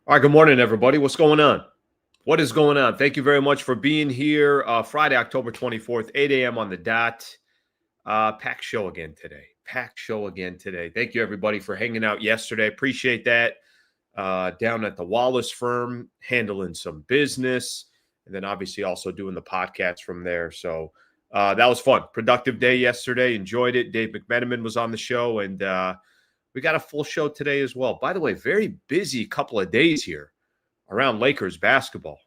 All right, good morning, everybody. What's going on? What is going on? Thank you very much for being here. Friday, October 24th, 8 a.m. on the dot. Packed show again today. Packed show again today. Thank you, everybody, for hanging out yesterday. Appreciate that. Down at the Wallace firm, handling some business, and then obviously also doing the podcast from there. So that was fun. Productive day yesterday. Enjoyed it. Dave McMenamin was on the show, and we got a full show today as well. By the way, very busy couple of days here around Lakers basketball.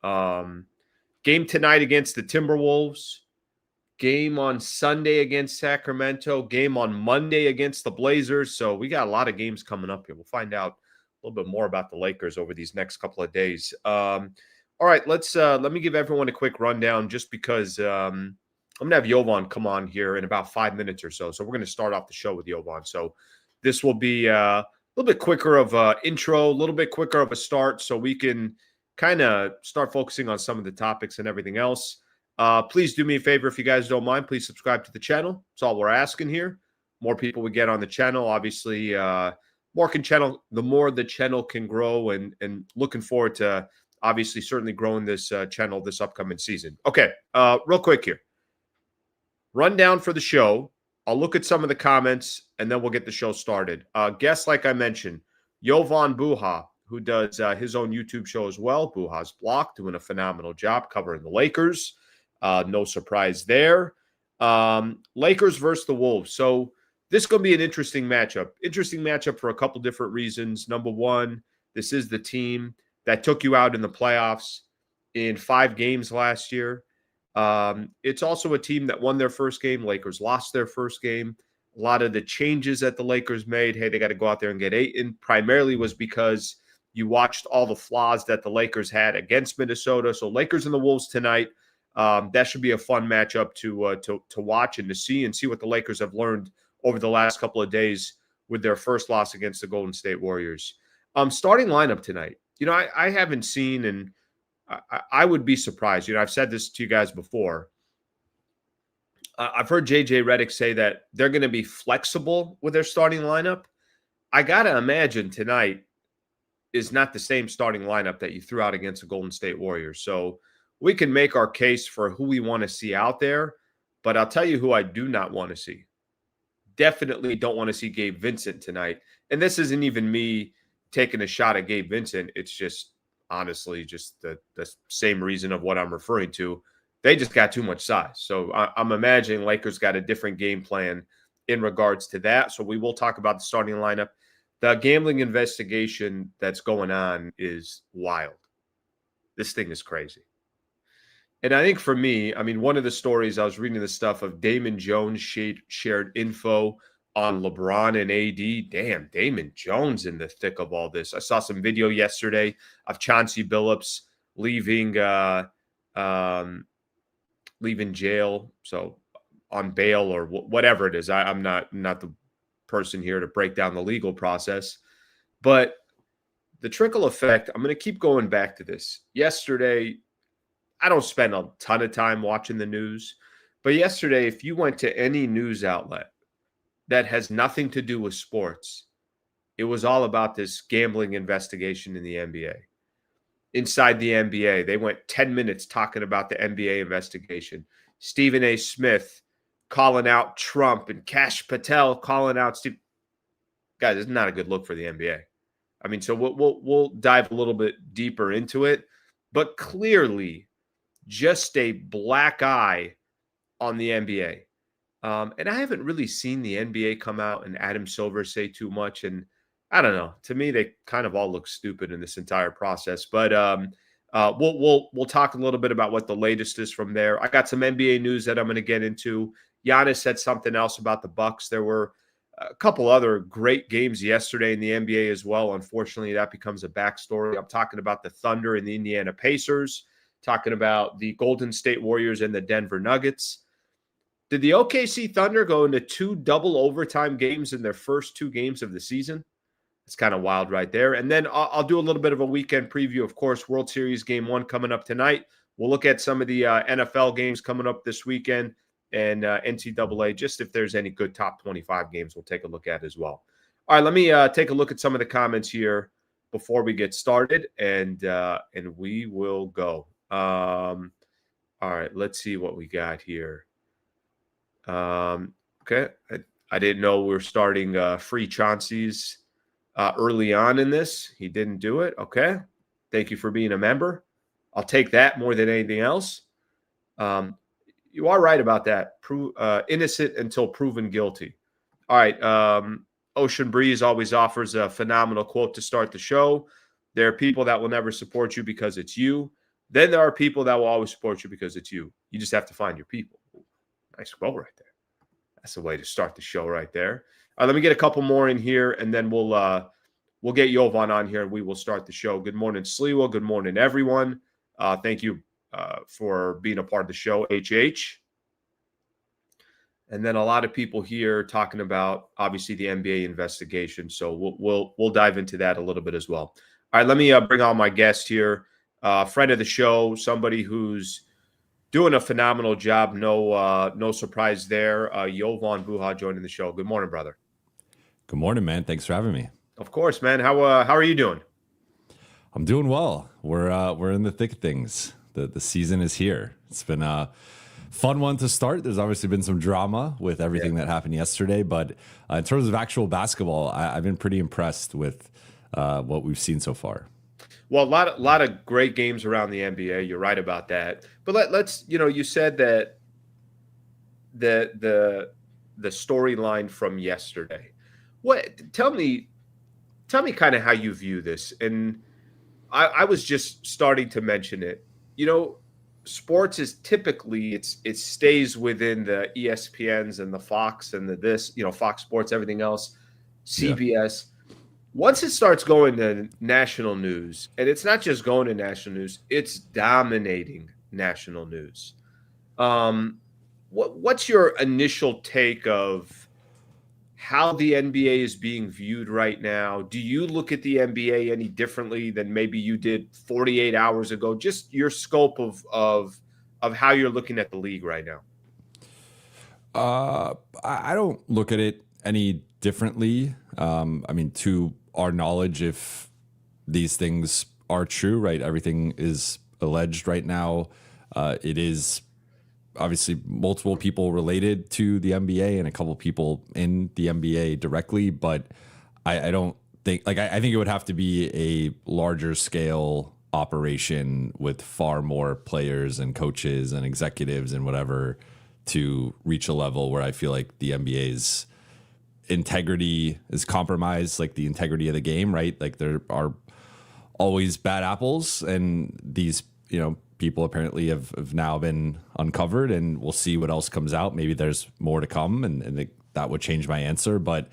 Um, Game tonight against the Timberwolves. Game on Sunday against Sacramento. Game on Monday against the Blazers. So we got a lot of games coming up here. We'll find out a little bit more about the Lakers over these next couple of days. All right, let me give everyone a quick rundown just because I'm gonna have Jovan come on here in about 5 minutes or so. So we're gonna start off the show with Jovan. So this will be a little bit quicker of an intro, a little bit quicker of a start, so we can kind of start focusing on some of the topics and everything else. Please do me a favor if you guys don't mind. Please subscribe to the channel. That's all we're asking here. More people we get on the channel, obviously, the more the channel can grow, and looking forward to obviously certainly growing this channel this upcoming season. Okay, real quick here. Rundown for the show. I'll look at some of the comments, and then we'll get the show started. Guests, like I mentioned, Jovan Buha, who does his own YouTube show as well, Buha's Block, doing a phenomenal job covering the Lakers. No surprise there. Lakers versus the Wolves. So this is going to be an interesting matchup. Interesting matchup for a couple different reasons. Number one, this is the team that took you out in the playoffs in 5 games last year. It's also a team that won their first game. Lakers lost their first game. A lot of the changes that the Lakers made, hey, they got to go out there and get Ayton, primarily was because you watched all the flaws that the Lakers had against Minnesota. So Lakers and the Wolves tonight, that should be a fun matchup to watch and to see what the Lakers have learned over the last couple of days with their first loss against the Golden State Warriors. Starting lineup tonight. I haven't seen, and I would be surprised. I've said this to you guys before. I've heard JJ Redick say that they're going to be flexible with their starting lineup. I got to imagine tonight is not the same starting lineup that you threw out against the Golden State Warriors. So we can make our case for who we want to see out there, but I'll tell you who I do not want to see. Definitely don't want to see Gabe Vincent tonight. And this isn't even me taking a shot at Gabe Vincent. It's just honestly just the same reason of what I'm referring to. They just got too much size. So I'm imagining Lakers got a different game plan in regards to that. So we will talk about the starting lineup. The gambling investigation that's going on is wild. This thing is crazy. And I think for me, one of the stories, I was reading the stuff of Damon Jones shared info on LeBron and AD. Damn, Damon Jones in the thick of all this. I saw some video yesterday of Chauncey Billups leaving jail, so on bail or whatever it is. I'm not the person here to break down the legal process, but the trickle effect, I'm going to keep going back to this. Yesterday, I don't spend a ton of time watching the news, but yesterday, if you went to any news outlet that has nothing to do with sports, it was all about this gambling investigation in the NBA. Inside the NBA, they went 10 minutes talking about the NBA investigation. Stephen A. Smith calling out Trump and Kash Patel calling out Steve. Guys, it's not a good look for the NBA. So we'll dive a little bit deeper into it, but clearly just a black eye on the NBA. And I haven't really seen the NBA come out and Adam Silver say too much. And I don't know. To me, they kind of all look stupid in this entire process. But we'll talk a little bit about what the latest is from there. I got some NBA news that I'm going to get into. Giannis said something else about the Bucks. There were a couple other great games yesterday in the NBA as well. Unfortunately, that becomes a backstory. I'm talking about the Thunder and the Indiana Pacers, talking about the Golden State Warriors and the Denver Nuggets. Did the OKC Thunder go into 2 double overtime games in their first 2 games of the season? It's kind of wild right there. And then I'll do a little bit of a weekend preview. Of course, World Series Game 1 coming up tonight. We'll look at some of the NFL games coming up this weekend and NCAA, just if there's any good top 25 games we'll take a look at as well. All right, let me take a look at some of the comments here before we get started, and we will go. All right, let's see what we got here. Okay, I didn't know we were starting free Chauncey's early on in this. He didn't do it. Okay, thank you for being a member. I'll take that more than anything else. You are right about that. Innocent until proven guilty. All right. Ocean Breeze always offers a phenomenal quote to start the show. There are people that will never support you because it's you. Then there are people that will always support you because it's you. You just have to find your people. Nice quote right there. That's the way to start the show right there. All right, let me get a couple more in here, and then we'll get Jovan on here, and we will start the show. Good morning, Sliwa. Good morning, everyone. Thank you for being a part of the show, HH. And then a lot of people here talking about obviously the NBA investigation. So we'll dive into that a little bit as well. All right, let me bring on my guest here, friend of the show, somebody who's doing a phenomenal job. No surprise there. Jovan Buha joining the show. Good morning, brother. Good morning, man. Thanks for having me. Of course, man. How are you doing? I'm doing well. We're in the thick of things. The season is here. It's been a fun one to start. There's obviously been some drama with everything that happened yesterday, but in terms of actual basketball, I've been pretty impressed with what we've seen so far. Well, a lot of great games around the NBA. You're right about that. But let's you said that the storyline from yesterday. Tell me kind of how you view this. And I was just starting to mention it. Sports is typically it stays within the ESPNs and the Fox and Fox Sports, everything else, CBS. Yeah. Once it starts going to national news, and it's not just going to national news, it's dominating national news. What's your initial take of how the NBA is being viewed right now? Do you look at the NBA any differently than maybe you did 48 hours ago? Just your scope of how you're looking at the league right now. I don't look at it any differently. To our knowledge, if these things are true, right? Everything is alleged right now. It is obviously multiple people related to the NBA and a couple people in the NBA directly, but I don't think I think it would have to be a larger scale operation with far more players and coaches and executives and whatever to reach a level where I feel like the NBA's integrity is compromised, like the integrity of the game, right? Like there are always bad apples, and these, people apparently have now been uncovered, and we'll see what else comes out. Maybe there's more to come, and that would change my answer. But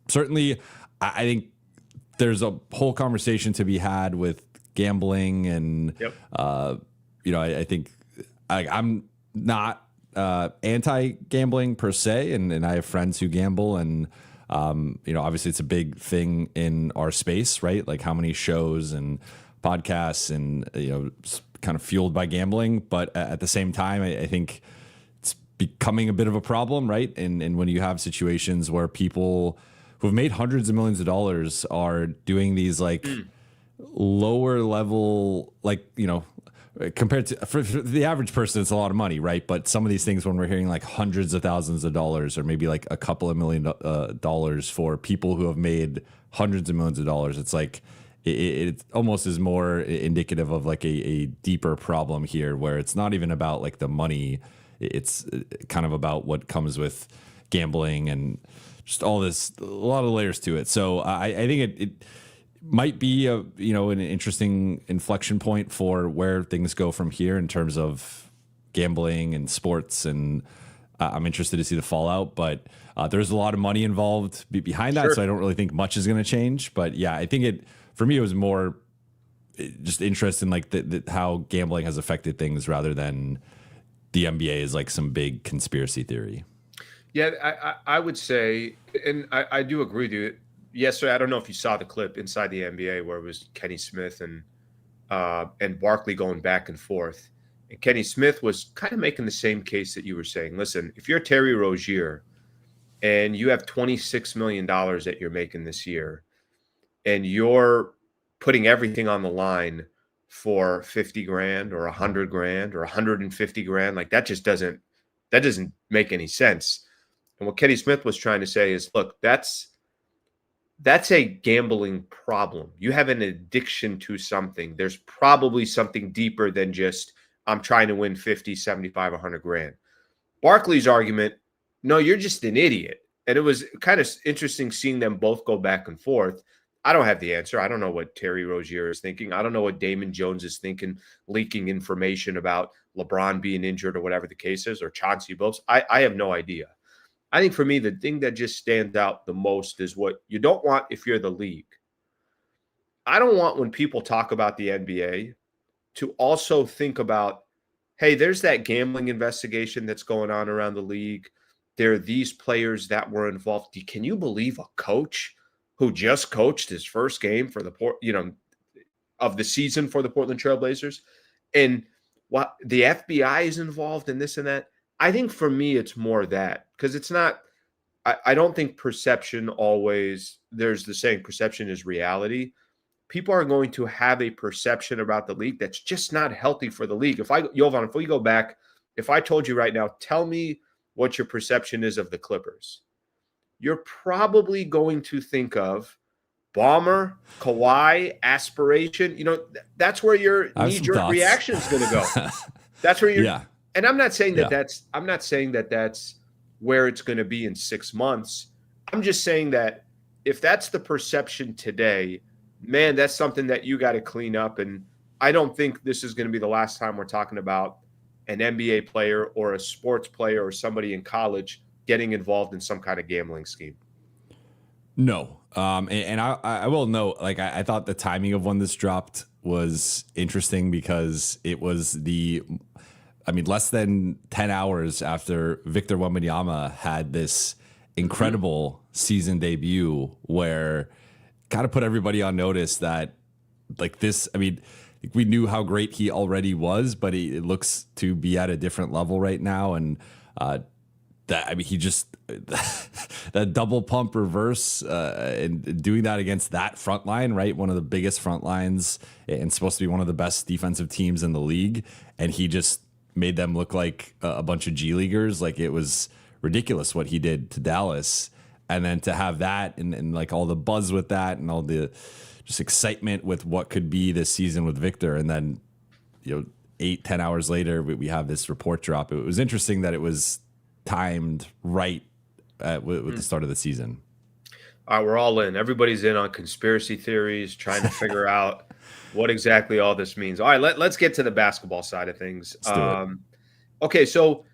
certainly I think there's a whole conversation to be had with gambling, and I think I'm not anti-gambling per se, and I have friends who gamble, and obviously it's a big thing in our space, right? Like how many shows and podcasts and kind of fueled by gambling, but at the same time, I think it's becoming a bit of a problem, right? And when you have situations where people who have made hundreds of millions of dollars are doing these lower level, compared to for the average person, it's a lot of money, right? But some of these things, when we're hearing like hundreds of thousands of dollars, or maybe like a couple of $1 million for people who have made hundreds of millions of dollars, it's like it almost is more indicative of like a deeper problem here, where it's not even about like the money. It's kind of about what comes with gambling and just all this, a lot of layers to it. So I think it might be an interesting inflection point for where things go from here in terms of gambling and sports, and I'm interested to see the fallout, but there's a lot of money involved behind that. Sure. So I don't really think much is going to change, but yeah, I think for me, it was more just interest in like how gambling has affected things rather than the NBA is like some big conspiracy theory. Yeah, I would say, and I do agree with you. Yesterday, I don't know if you saw the clip inside the NBA where it was Kenny Smith and Barkley going back and forth. And Kenny Smith was kind of making the same case that you were saying. Listen, if you're Terry Rozier and you have $26 million that you're making this year, and you're putting everything on the line for 50 grand or 100 grand or 150 grand, like that doesn't make any sense. And what Kenny Smith was trying to say is, look, that's a gambling problem. You have an addiction to something. There's probably something deeper than just I'm trying to win 50, 75, 100 grand. Barkley's argument, no, you're just an idiot. And it was kind of interesting seeing them both go back and forth. I don't have the answer. I don't know what Terry Rozier is thinking. I don't know what Damon Jones is thinking, leaking information about LeBron being injured or whatever the case is, or Chauncey Billups. I have no idea. I think for me, the thing that just stands out the most is what you don't want if you're the league. I don't want when people talk about the NBA to also think about, hey, there's that gambling investigation that's going on around the league. There are these players that were involved. Can you believe a coach who just coached his first game for of the season for the Portland Trail Blazers, and what the FBI is involved in this and that? I think for me, it's more that, because it's not, I don't think perception always, there's the saying, perception is reality. People are going to have a perception about the league that's just not healthy for the league. Jovan, if we go back, if I told you right now, tell me what your perception is of the Clippers, you're probably going to think of Bomber, Kawhi, aspiration. That's where your knee-jerk reaction is going to go. That's where you're. Yeah. And I'm not saying that that's where it's going to be in 6 months. I'm just saying that if that's the perception today, man, that's something that you got to clean up. And I don't think this is going to be the last time we're talking about an NBA player or a sports player or somebody in college getting involved in some kind of gambling scheme. No. And I will note, like, I thought the timing of when this dropped was interesting because it was less than 10 hours after Victor Wembanyama had this incredible season debut where kind of put everybody on notice that, like, this, we knew how great he already was, but it looks to be at a different level right now. And he just that double pump reverse and doing that against that front line, right? One of the biggest front lines and supposed to be one of the best defensive teams in the league. And he just made them look like a bunch of G Leaguers. Like, it was ridiculous what he did to Dallas. And then to have that and like all the buzz with that and all the just excitement with what could be this season with Victor. And then, 8-10 hours later, we have this report drop. It was interesting that it was timed right with the start of the season. All right, we're all in. Everybody's in on conspiracy theories, trying to figure out what exactly all this means. All right, let's get to the basketball side of things. Okay, so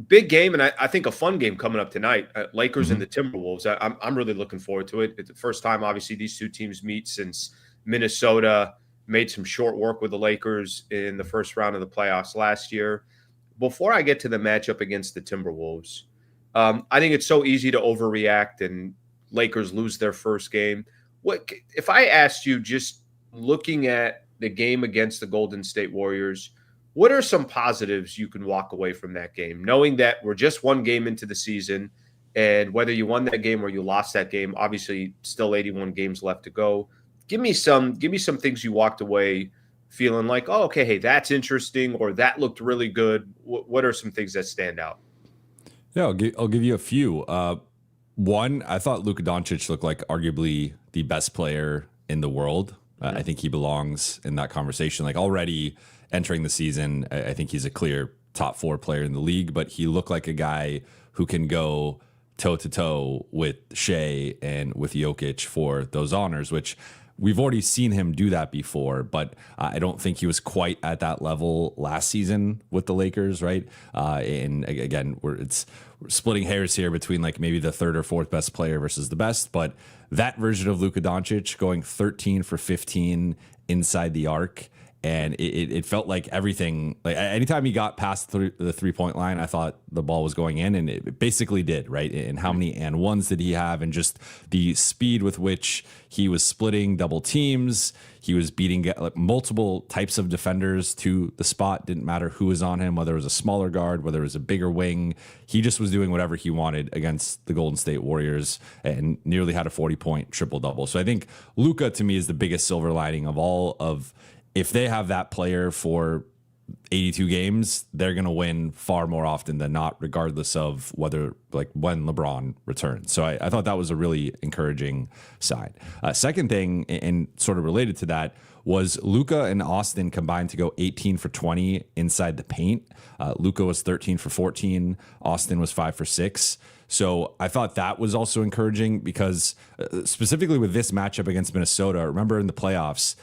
big game, and I think a fun game coming up tonight. Lakers and the Timberwolves. I'm really looking forward to it. It's the first time, obviously, these two teams meet since Minnesota made some short work with the Lakers in the first round of the playoffs last year. Before I get to the matchup against the Timberwolves, I think it's so easy to overreact and Lakers lose their first game. What if I asked you, just looking at the game against the Golden State Warriors, what are some positives you can walk away from that game, knowing that we're just one game into the season, and whether you won that game or you lost that game, obviously still 81 games left to go. Give me some things you walked away feeling like, oh, okay, hey, that's interesting, or that looked really good. What are some things that stand out? Yeah, I'll give you a few. One, I thought Luka Doncic looked like arguably the best player in the world. I think he belongs in that conversation. Like, already entering the season, I think he's a clear top 4 player in the league, but he looked like a guy who can go toe-to-toe with Shea and with Jokic for those honors, which we've already seen him do that before, but I don't think he was quite at that level last season with the Lakers, right? And again, we're splitting hairs here between like maybe the 3rd or 4th best player versus the best, but that version of Luka Doncic going 13 for 15 inside the arc And it felt like everything, like anytime he got past the 3-point line, I thought the ball was going in, and it basically did, right? And how many and ones did he have? And just the speed with which he was splitting double teams. He was beating like multiple types of defenders to the spot. Didn't matter who was on him, whether it was a smaller guard, whether it was a bigger wing. He just was doing whatever he wanted against the Golden State Warriors and nearly had a 40-point triple-double. So I think Luka, to me, is the biggest silver lining of all of, if they have that player for 82 games, they're going to win far more often than not, regardless of whether, like, when LeBron returns. So I thought that was a really encouraging sign. Second thing, and sort of related to that, was Luka and Austin combined to go 18 for 20 inside the paint. Luka was 13 for 14. Austin was 5 for 6. So I thought that was also encouraging because specifically with this matchup against Minnesota, remember in the playoffs,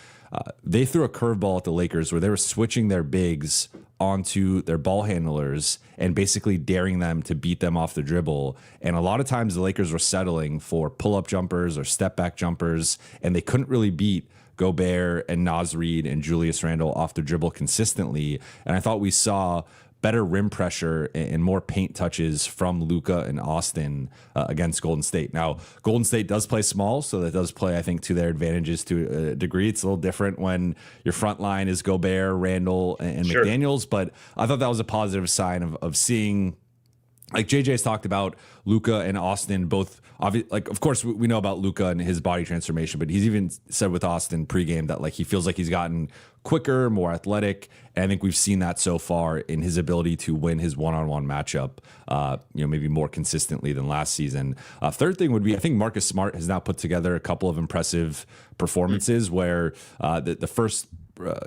they threw a curveball at the Lakers where they were switching their bigs onto their ball handlers and basically daring them to beat them off the dribble. And a lot of times the Lakers were settling for pull-up jumpers or step-back jumpers, and they couldn't really beat Gobert and Naz Reid and Julius Randle off the dribble consistently. And I thought we saw better rim pressure and more paint touches from Luka and Austin against Golden State. Now, Golden State does play small, so that does play, I think, to their advantages to a degree. It's a little different when your front line is Gobert, Randle, and sure, McDaniels, but I thought that was a positive sign of seeing, like JJ's talked about, Luka and Austin both, like, of course we know about Luka and his body transformation, but he's even said with Austin pregame that, like, he feels like he's gotten quicker, more athletic, and I think we've seen that so far in his ability to win his one-on-one matchup, maybe more consistently than last season. Third thing would be, I think Marcus Smart has now put together a couple of impressive performances where the first,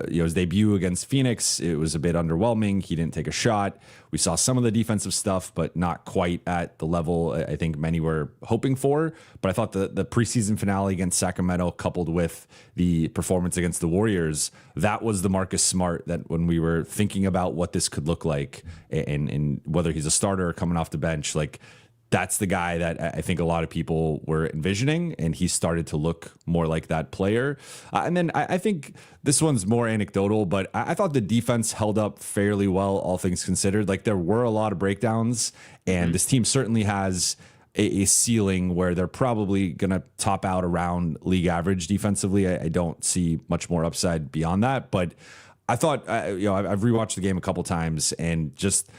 his debut against Phoenix, it was a bit underwhelming. He didn't take a shot. We saw some of the defensive stuff, but not quite at the level I think many were hoping for. But I thought the preseason finale against Sacramento, coupled with the performance against the Warriors, that was the Marcus Smart that when we were thinking about what this could look like and whether he's a starter or coming off the bench, like, that's the guy that I think a lot of people were envisioning, and he started to look more like that player. And then I think this one's more anecdotal, but I thought the defense held up fairly well, all things considered. Like, there were a lot of breakdowns, and this team certainly has a ceiling where they're probably going to top out around league average defensively. I don't see much more upside beyond that, but I thought, I've rewatched the game a couple times, and just,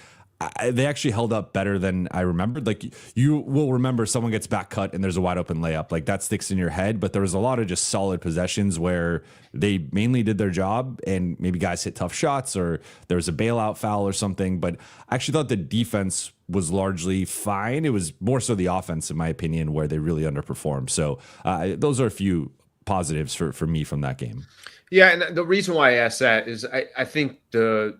they actually held up better than I remembered. Like, you will remember someone gets back cut and there's a wide open layup, like that sticks in your head, but there was a lot of just solid possessions where they mainly did their job and maybe guys hit tough shots or there was a bailout foul or something. But I actually thought the defense was largely fine. It was more so the offense, in my opinion, where they really underperformed. So those are a few positives for me from that game. Yeah. And the reason why I asked that is I think the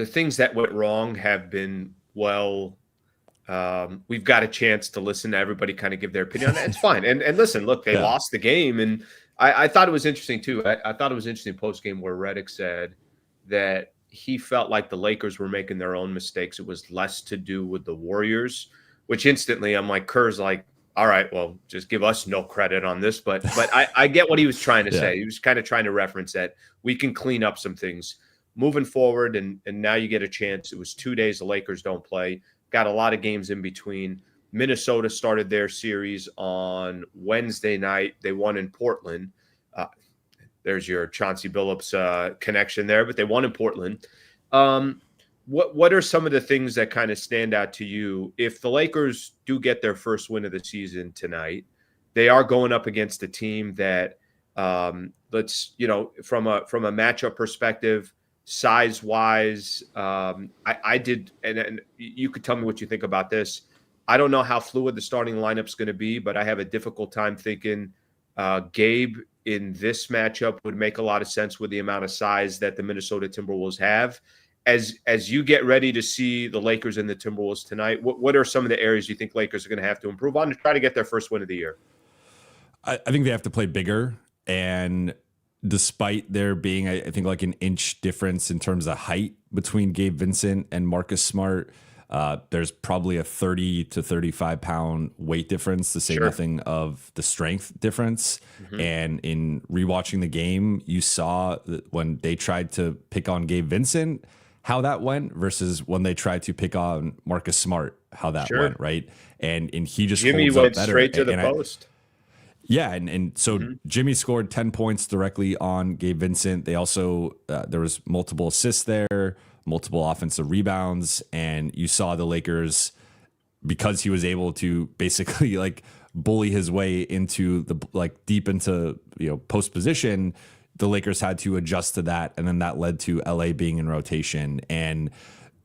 things that went wrong have been, we've got a chance to listen to everybody kind of give their opinion on that. It's fine. And listen, look, they lost the game. And I thought it was interesting too. I thought it was interesting post-game where Redick said that he felt like the Lakers were making their own mistakes. It was less to do with the Warriors, which instantly I'm like, Kerr's like, all right, well, just give us no credit on this. But I get what he was trying to say. He was kind of trying to reference that we can clean up some things moving forward, and now you get a chance. It was 2 days the Lakers don't play. Got a lot of games in between. Minnesota started their series on Wednesday night. They won in Portland. There's your Chauncey Billups connection there, but they won in Portland. What are some of the things that kind of stand out to you? If the Lakers do get their first win of the season tonight, they are going up against a team that, from a matchup perspective, size-wise, I did, and you could tell me what you think about this. I don't know how fluid the starting lineup's going to be, but I have a difficult time thinking Gabe in this matchup would make a lot of sense with the amount of size that the Minnesota Timberwolves have. As you get ready to see the Lakers and the Timberwolves tonight, what are some of the areas you think Lakers are going to have to improve on to try to get their first win of the year? I think they have to play bigger, and despite there being, I think, like an inch difference in terms of height between Gabe Vincent and Marcus Smart, There's probably a 30 to 35 pound weight difference, to say nothing of the strength difference. And in rewatching the game, you saw that when they tried to pick on Gabe Vincent, how that went versus when they tried to pick on Marcus Smart, how that went, right? And he just Jimmy holds went up better. straight to the post. And so Jimmy scored 10 points directly on Gabe Vincent. They also, there was multiple assists there, multiple offensive rebounds, and you saw the Lakers, because he was able to basically like bully his way into the, like deep into, post position, the Lakers had to adjust to that. And then that led to LA being in rotation. And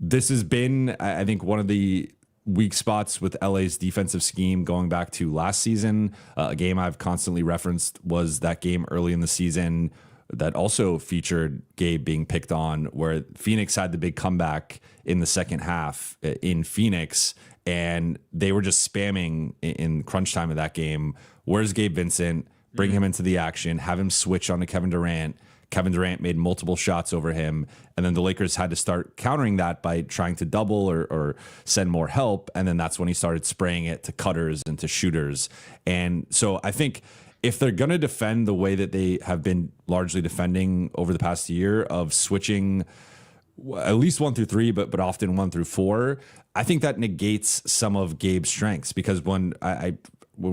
this has been, I think, one of the weak spots with LA's defensive scheme going back to last season. A game I've constantly referenced was that game early in the season that also featured Gabe being picked on, where Phoenix had the big comeback in the second half in Phoenix, and they were just spamming in crunch time of that game. Where's Gabe Vincent? Bring him into the action, have him switch onto Kevin Durant. Kevin Durant made multiple shots over him, and then the Lakers had to start countering that by trying to double or send more help, and then that's when he started spraying it to cutters and to shooters. And so I think if they're going to defend the way that they have been largely defending over the past year of switching at least 1 through 3, but often 1 through 4, I think that negates some of Gabe's strengths, because when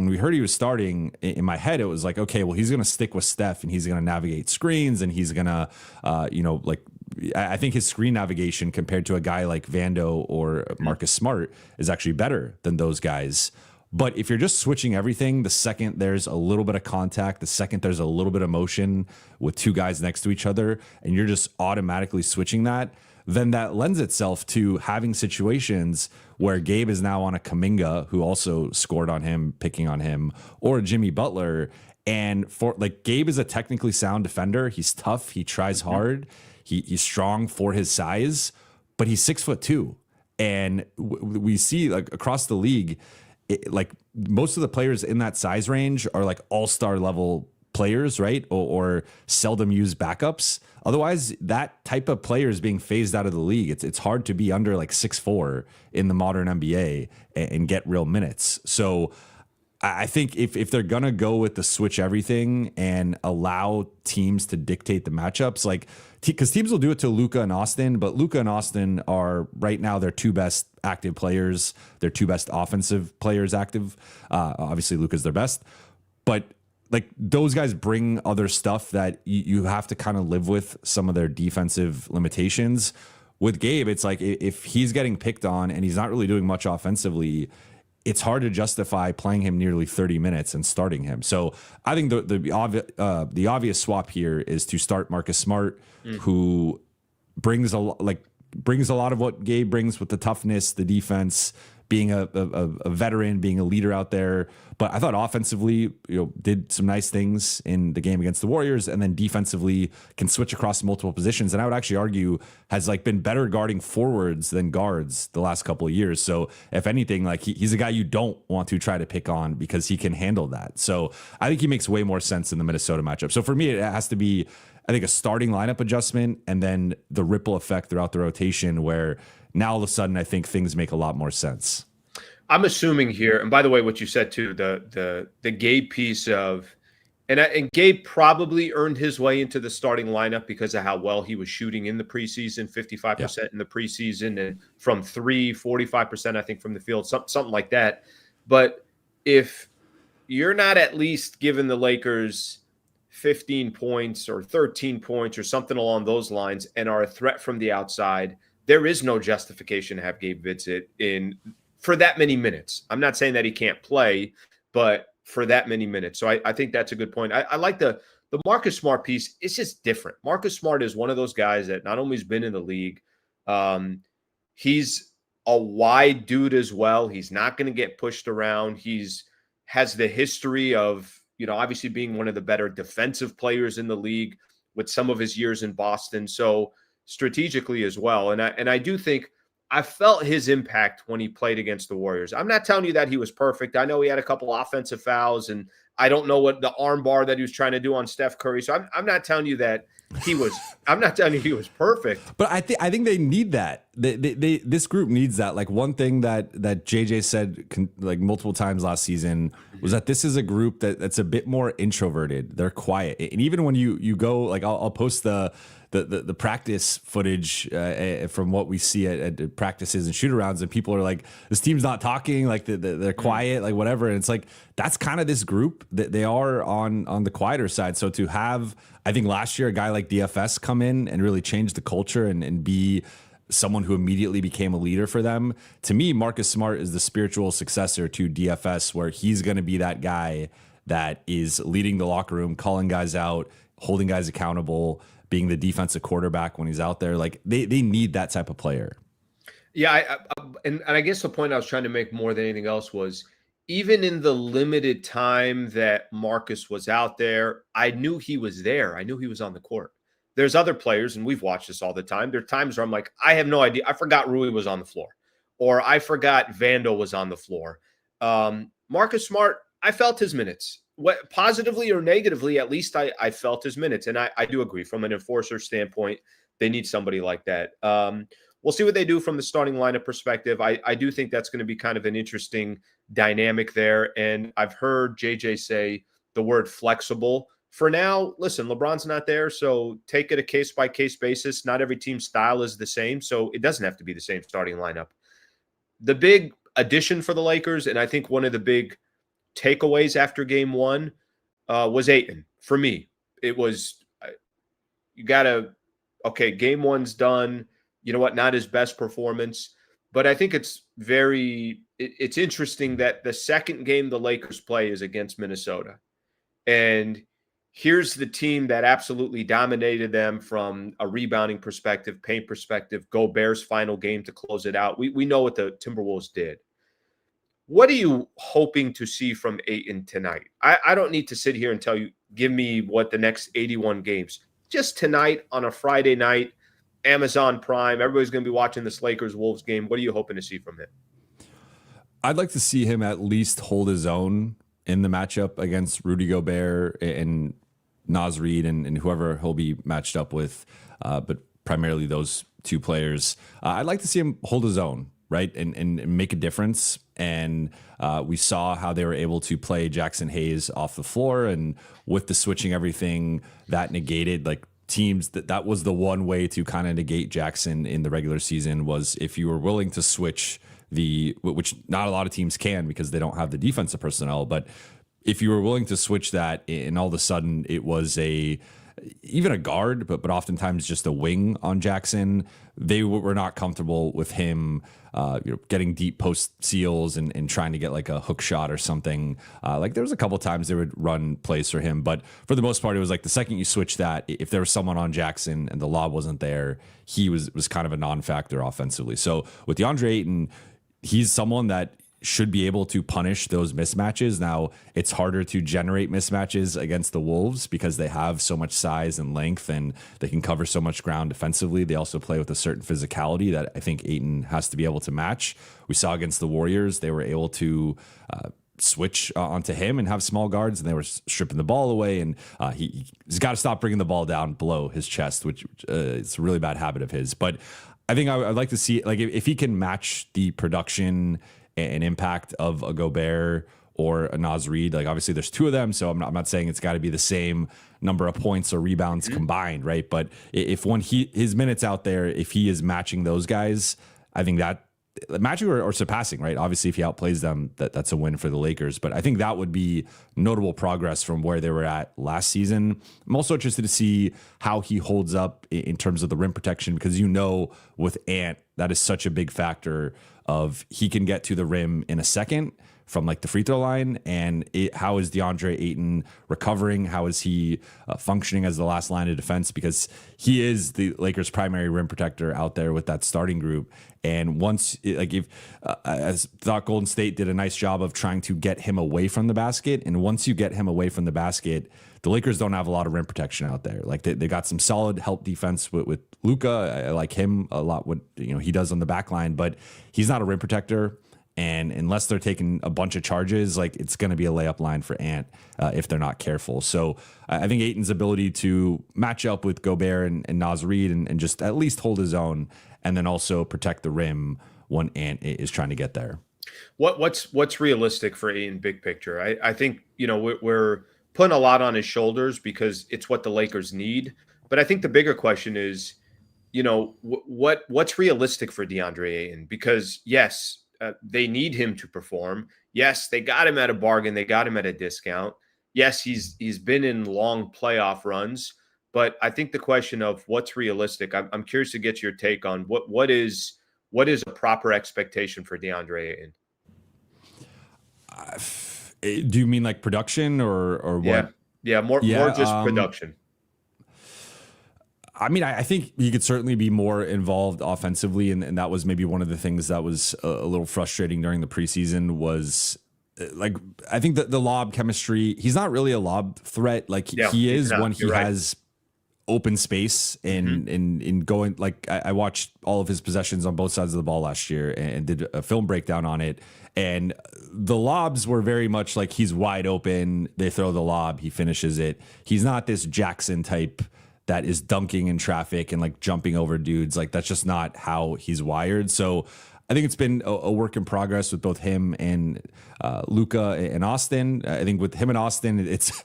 we heard he was starting, in my head, it was like, okay, well, he's going to stick with Steph and he's going to navigate screens and he's going to, I think his screen navigation compared to a guy like Vando or Marcus Smart is actually better than those guys. But if you're just switching everything, the second there's a little bit of contact, the second there's a little bit of motion with two guys next to each other, and you're just automatically switching that, then that lends itself to having situations where Gabe is now on a Kuminga, who also scored on him, picking on him, or a Jimmy Butler. And for like, Gabe is a technically sound defender. He's tough. He tries hard. He's strong for his size, but he's 6'2". And we see like across the league, like most of the players in that size range are like all-star level players, right? Or seldom used backups. Otherwise, that type of player is being phased out of the league. It's hard to be under like 6'4" in the modern NBA and get real minutes. So I think if they're going to go with the switch everything and allow teams to dictate the matchups, like, because teams will do it to Luka and Austin, but Luka and Austin are right now their two best active players, their two best offensive players active. Obviously, Luka's their best, but like those guys bring other stuff that you have to kind of live with some of their defensive limitations. With Gabe, it's like if he's getting picked on and he's not really doing much offensively, it's hard to justify playing him nearly 30 minutes and starting him. So I think the obvious swap here is to start Marcus Smart, who brings a lot of what Gabe brings with the toughness, the defense, being a veteran, being a leader out there. But I thought offensively, did some nice things in the game against the Warriors, and then defensively can switch across multiple positions. And I would actually argue has like been better guarding forwards than guards the last couple of years. So if anything, like he's a guy you don't want to try to pick on because he can handle that. So I think he makes way more sense in the Minnesota matchup. So for me, it has to be, I think, a starting lineup adjustment and then the ripple effect throughout the rotation where now all of a sudden I think things make a lot more sense. I'm assuming here, and by the way, what you said too, the Gabe piece of, and Gabe probably earned his way into the starting lineup because of how well he was shooting in the preseason, 55% in the preseason, and from 3, 45%, I think, from the field, something like that. But if you're not at least giving the Lakers 15 points or 13 points or something along those lines and are a threat from the outside, there is no justification to have Gabe Vincent in for that many minutes. I'm not saying that he can't play, but for that many minutes. So I think that's a good point. I like the Marcus Smart piece. It's just different. Marcus Smart is one of those guys that not only has been in the league, he's a wide dude as well. He's not going to get pushed around. Has the history of, obviously being one of the better defensive players in the league with some of his years in Boston. So strategically as well. And I do think I felt his impact when he played against the Warriors. I'm not telling you that he was perfect. I know he had a couple offensive fouls, and I don't know what the arm bar that he was trying to do on Steph Curry. So I'm not telling you that he was. I'm not telling you he was perfect. But I think they need that this group needs that. Like one thing that JJ said like multiple times last season was that this is a group that's a bit more introverted. They're quiet, and even when you go, like I'll post the practice footage from what we see at practices and shoot arounds, and people are like, this team's not talking, like they're quiet, like whatever. And it's like, that's kind of this group that they are on the quieter side. So to have, I think last year, a guy like DFS come in and really change the culture and be someone who immediately became a leader for them. To me, Marcus Smart is the spiritual successor to DFS, where he's going to be that guy that is leading the locker room, calling guys out, holding guys accountable, being the defensive quarterback when he's out there. Like they need that type of player. Yeah. And I guess the point I was trying to make more than anything else was, even in the limited time that Marcus was out there, I knew he was there. I knew he was on the court. There's other players, and we've watched this all the time. There are times where I'm like, I have no idea. I forgot Rui was on the floor, or I forgot Vando was on the floor. Marcus Smart, I felt his minutes. What, positively or negatively, at least I felt his minutes. And I do agree, from an enforcer standpoint, they need somebody like that. We'll see what they do from the starting lineup perspective. I do think that's going to be kind of an interesting dynamic there. And I've heard JJ say the word flexible. For now, listen, LeBron's not there, so take it a case-by-case basis. Not every team's style is the same, so it doesn't have to be the same starting lineup. The big addition for the Lakers, and I think one of the big takeaways after game one, was Ayton. For me, it was, you got to, okay, game one's done. You know what? Not his best performance. But I think it's it's interesting that the second game the Lakers play is against Minnesota. And here's the team that absolutely dominated them from a rebounding perspective, paint perspective. Gobert's final game to close it out. We know what the Timberwolves did. What are you hoping to see from Ayton tonight? I don't need to sit here and tell you, give me what the next 81 games. Just tonight on a Friday night, Amazon Prime. Everybody's going to be watching this Lakers-Wolves game. What are you hoping to see from him? I'd like to see him at least hold his own in the matchup against Rudy Gobert and Naz Reid and whoever he'll be matched up with, but primarily those two players. I'd like to see him hold his own, right, and make a difference. And we saw how they were able to play Jackson Hayes off the floor, and with the switching everything, that negated like teams that was the one way to kind of negate Jackson in the regular season, was if you were willing to switch which not a lot of teams can because they don't have the defensive personnel, but if you were willing to switch that, and all of a sudden it was even a guard, but oftentimes just a wing on Jackson, they were not comfortable with him getting deep post seals and trying to get like a hook shot or something. Like there was a couple times they would run plays for him, but for the most part, it was like the second you switch that, if there was someone on Jackson and the lob wasn't there, he was kind of a non-factor offensively. So with DeAndre Ayton, he's someone that should be able to punish those mismatches. Now, it's harder to generate mismatches against the Wolves because they have so much size and length, and they can cover so much ground defensively. They also play with a certain physicality that I think Ayton has to be able to match. We saw against the Warriors, they were able to switch onto him and have small guards, and they were stripping the ball away, and he's got to stop bringing the ball down below his chest, which is a really bad habit of his. But I think I'd like to see, like, if he can match the production and impact of a Gobert or a Naz Reid. Like obviously there's two of them, so I'm not saying it's got to be the same number of points or rebounds combined, right? But if his minutes out there, if he is matching those guys, I think that matching or surpassing, right? Obviously, if he outplays them, that's a win for the Lakers. But I think that would be notable progress from where they were at last season. I'm also interested to see how he holds up in terms of the rim protection, because with Ant, that is such a big factor of he can get to the rim in a second from like the free throw line, and how is DeAndre Ayton recovering? How is he functioning as the last line of defense? Because he is the Lakers' primary rim protector out there with that starting group. And I thought Golden State did a nice job of trying to get him away from the basket. And once you get him away from the basket, the Lakers don't have a lot of rim protection out there. Like they got some solid help defense with Luka. I like him a lot, what he does on the back line, but he's not a rim protector. And unless they're taking a bunch of charges, like it's going to be a layup line for Ant if they're not careful. So I think Ayton's ability to match up with Gobert and Naz Reid and just at least hold his own and then also protect the rim when Ant is trying to get there. What's realistic for Ayton big picture? I think, we're putting a lot on his shoulders because it's what the Lakers need. But I think the bigger question is, what's realistic for DeAndre Ayton? Because yes, they need him to perform. Yes, they got him at a bargain. They got him at a discount. Yes, he's been in long playoff runs. But I think the question of what's realistic, I'm curious to get your take on what is a proper expectation for DeAndre Ayton. Do you mean like production or what? More just production. I mean, I think he could certainly be more involved offensively, and that was maybe one of the things that was a little frustrating during the preseason was like, I think that the lob chemistry, he's not really a lob threat. Like he is when he has open space in going, like I watched all of his possessions on both sides of the ball last year and did a film breakdown on it. And the lobs were very much like he's wide open. They throw the lob, he finishes it. He's not this Jackson type that is dunking in traffic and like jumping over dudes. Like that's just not how he's wired. So I think it's been a work in progress with both him and Luka and Austin. I think with him and Austin, it's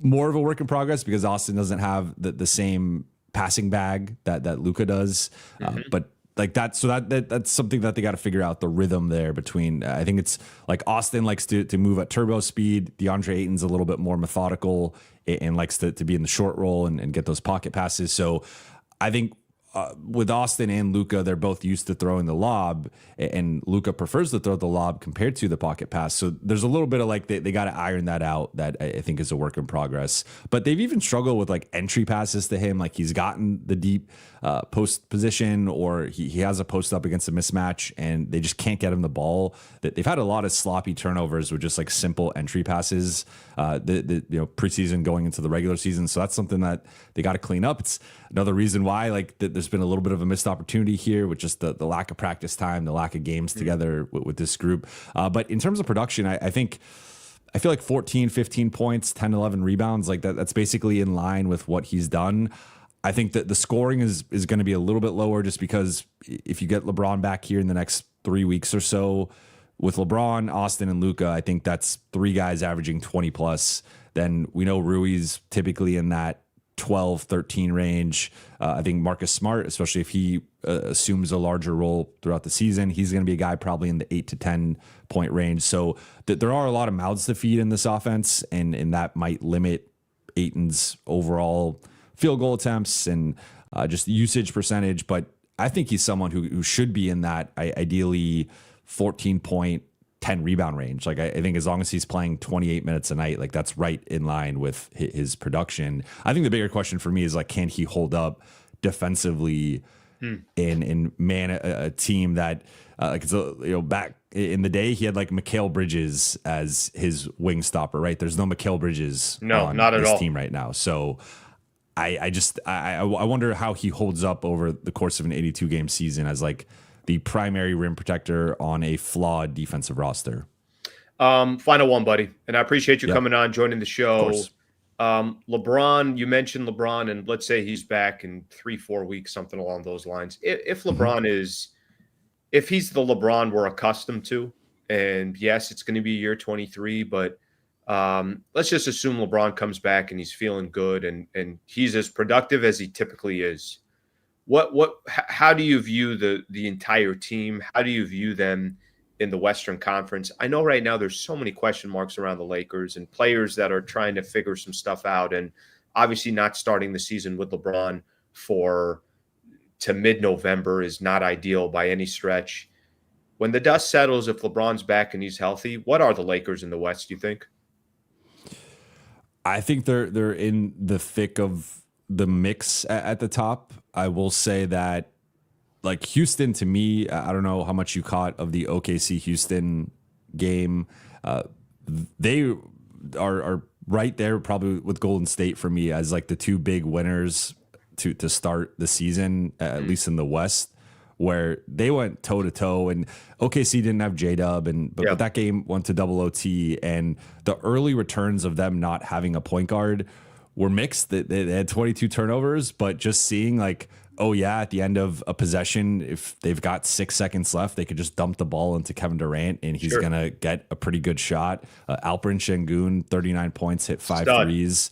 more of a work in progress because Austin doesn't have the same passing bag that Luka does. But like that, so that's something that they got to figure out the rhythm there between. I think it's like Austin likes to move at turbo speed. DeAndre Ayton's a little bit more methodical and likes to be in the short roll and get those pocket passes. So I think with Austin and Luka, they're both used to throwing the lob, and Luka prefers to throw the lob compared to the pocket pass. So there's a little bit of like they got to iron that out. That I think is a work in progress. But they've even struggled with like entry passes to him. Like he's gotten the deep post position, or he has a post up against a mismatch, and they just can't get him the ball. That they've had a lot of sloppy turnovers with just like simple entry passes. Preseason going into the regular season. So that's something that they got to clean up. It's another reason why there's been a little bit of a missed opportunity here with just the lack of practice time, the lack of games together with this group. But in terms of production, I feel like 14, 15 points, 10, 11 rebounds, like that's basically in line with what he's done. I think that the scoring is going to be a little bit lower just because if you get LeBron back here in the next 3 weeks or so, with LeBron, Austin, and Luka, I think that's three guys averaging 20 plus. Then we know Rui's typically in that 12, 13 range. I think Marcus Smart, especially if he assumes a larger role throughout the season, he's going to be a guy probably in the 8 to 10 point range. So there are a lot of mouths to feed in this offense, and that might limit Ayton's overall field goal attempts and just usage percentage. But I think he's someone who should be in that ideally 14 point, 10 rebound range. Like I think as long as he's playing 28 minutes a night, like that's right in line with his production. I think the bigger question for me is like, can he hold up defensively and man a team that like it's back in the day he had like Mikal Bridges as his wing stopper, right? There's no Mikal Bridges on not at this all. team right now. So I wonder how he holds up over the course of an 82 game season as like the primary rim protector on a flawed defensive roster. Final one, buddy. And I appreciate you coming on, joining the show. LeBron, you mentioned LeBron, and let's say he's back in 3-4 weeks, something along those lines. If LeBron if he's the LeBron we're accustomed to, and yes, it's going to be year 23, but let's just assume LeBron comes back and he's feeling good and he's as productive as he typically is. How do you view the entire team? How do you view them in the Western Conference? I know right now there's so many question marks around the Lakers and players that are trying to figure some stuff out, and obviously not starting the season with LeBron to mid-November is not ideal by any stretch. When the dust settles, if LeBron's back and he's healthy, what are the Lakers in the West, do you think? I think they're in the thick of the mix at the top. I will say that like Houston, to me, I don't know how much you caught of the OKC Houston game. They are right there probably with Golden State for me as like the two big winners to start the season, at least in the West. where they went toe to toe, and OKC didn't have J-Dub, but that game went to double OT, and the early returns of them not having a point guard were mixed. They had 22 turnovers, but just seeing like, oh yeah, at the end of a possession, if they've got 6 seconds left, they could just dump the ball into Kevin Durant and he's going to get a pretty good shot. Alperen Şengün, 39 points, hit 5 threes.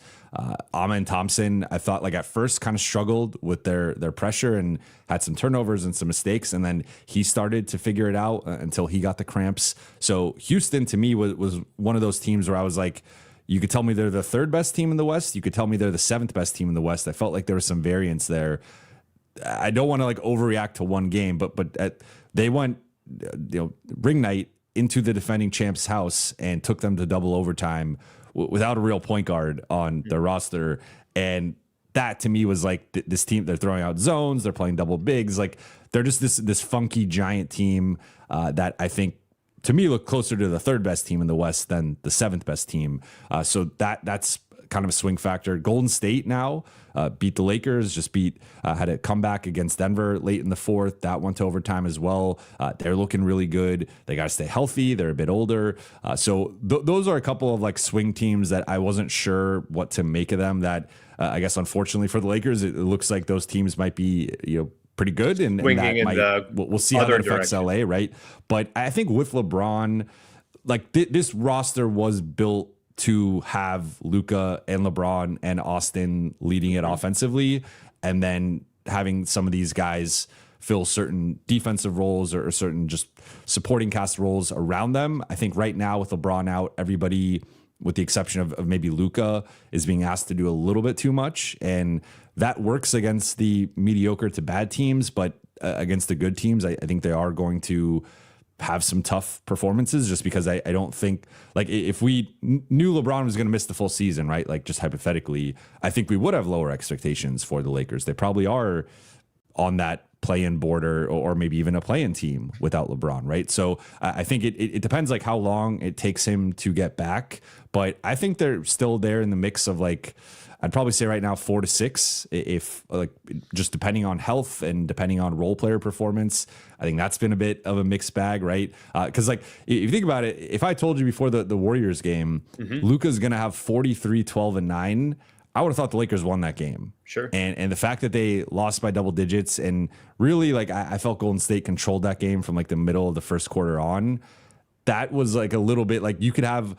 Amen Thompson, I thought like at first kind of struggled with their pressure and had some turnovers and some mistakes. And then he started to figure it out until he got the cramps. So Houston to me was one of those teams where I was like, you could tell me they're the third best team in the West. You could tell me they're the seventh best team in the West. I felt like there was some variance there. I don't want to like overreact to one game, but they went, ring night into the defending champs' house and took them to double overtime without a real point guard on their roster. And that to me was like this team, they're throwing out zones, they're playing double bigs. Like they're just this funky giant team that I think to me look closer to the third best team in the West than the seventh best team. So that's kind of a swing factor. Golden State now beat the Lakers, just had a comeback against Denver late in the fourth. That went to overtime as well. They're looking really good. They got to stay healthy. They're a bit older. So those are a couple of like swing teams that I wasn't sure what to make of them. That I guess unfortunately for the Lakers, it looks like those teams might be, pretty good. And that might, we'll see how that affects LA, right? But I think with LeBron, like this roster was built to have Luka and LeBron and Austin leading it offensively, and then having some of these guys fill certain defensive roles or certain just supporting cast roles around them. I think right now with LeBron out, everybody, with the exception of maybe Luka, is being asked to do a little bit too much. And that works against the mediocre to bad teams, but against the good teams, I think they are going to have some tough performances just because I don't think, like, if we knew LeBron was going to miss the full season, right? Like, just hypothetically, I think we would have lower expectations for the Lakers. They probably are on that play-in border or maybe even a play-in team without LeBron, right? So I think it depends like how long it takes him to get back, but I think they're still there in the mix of like, I'd probably say right now 4 to 6, if like just depending on health and depending on role player performance. I think that's been a bit of a mixed bag, right? Because like if you think about it, if I told you before the Warriors game, Luka's going to have 43, 12, and 9, I would have thought the Lakers won that game. Sure. And the fact that they lost by double digits and really like I felt Golden State controlled that game from like the middle of the first quarter on. That was like a little bit like you could have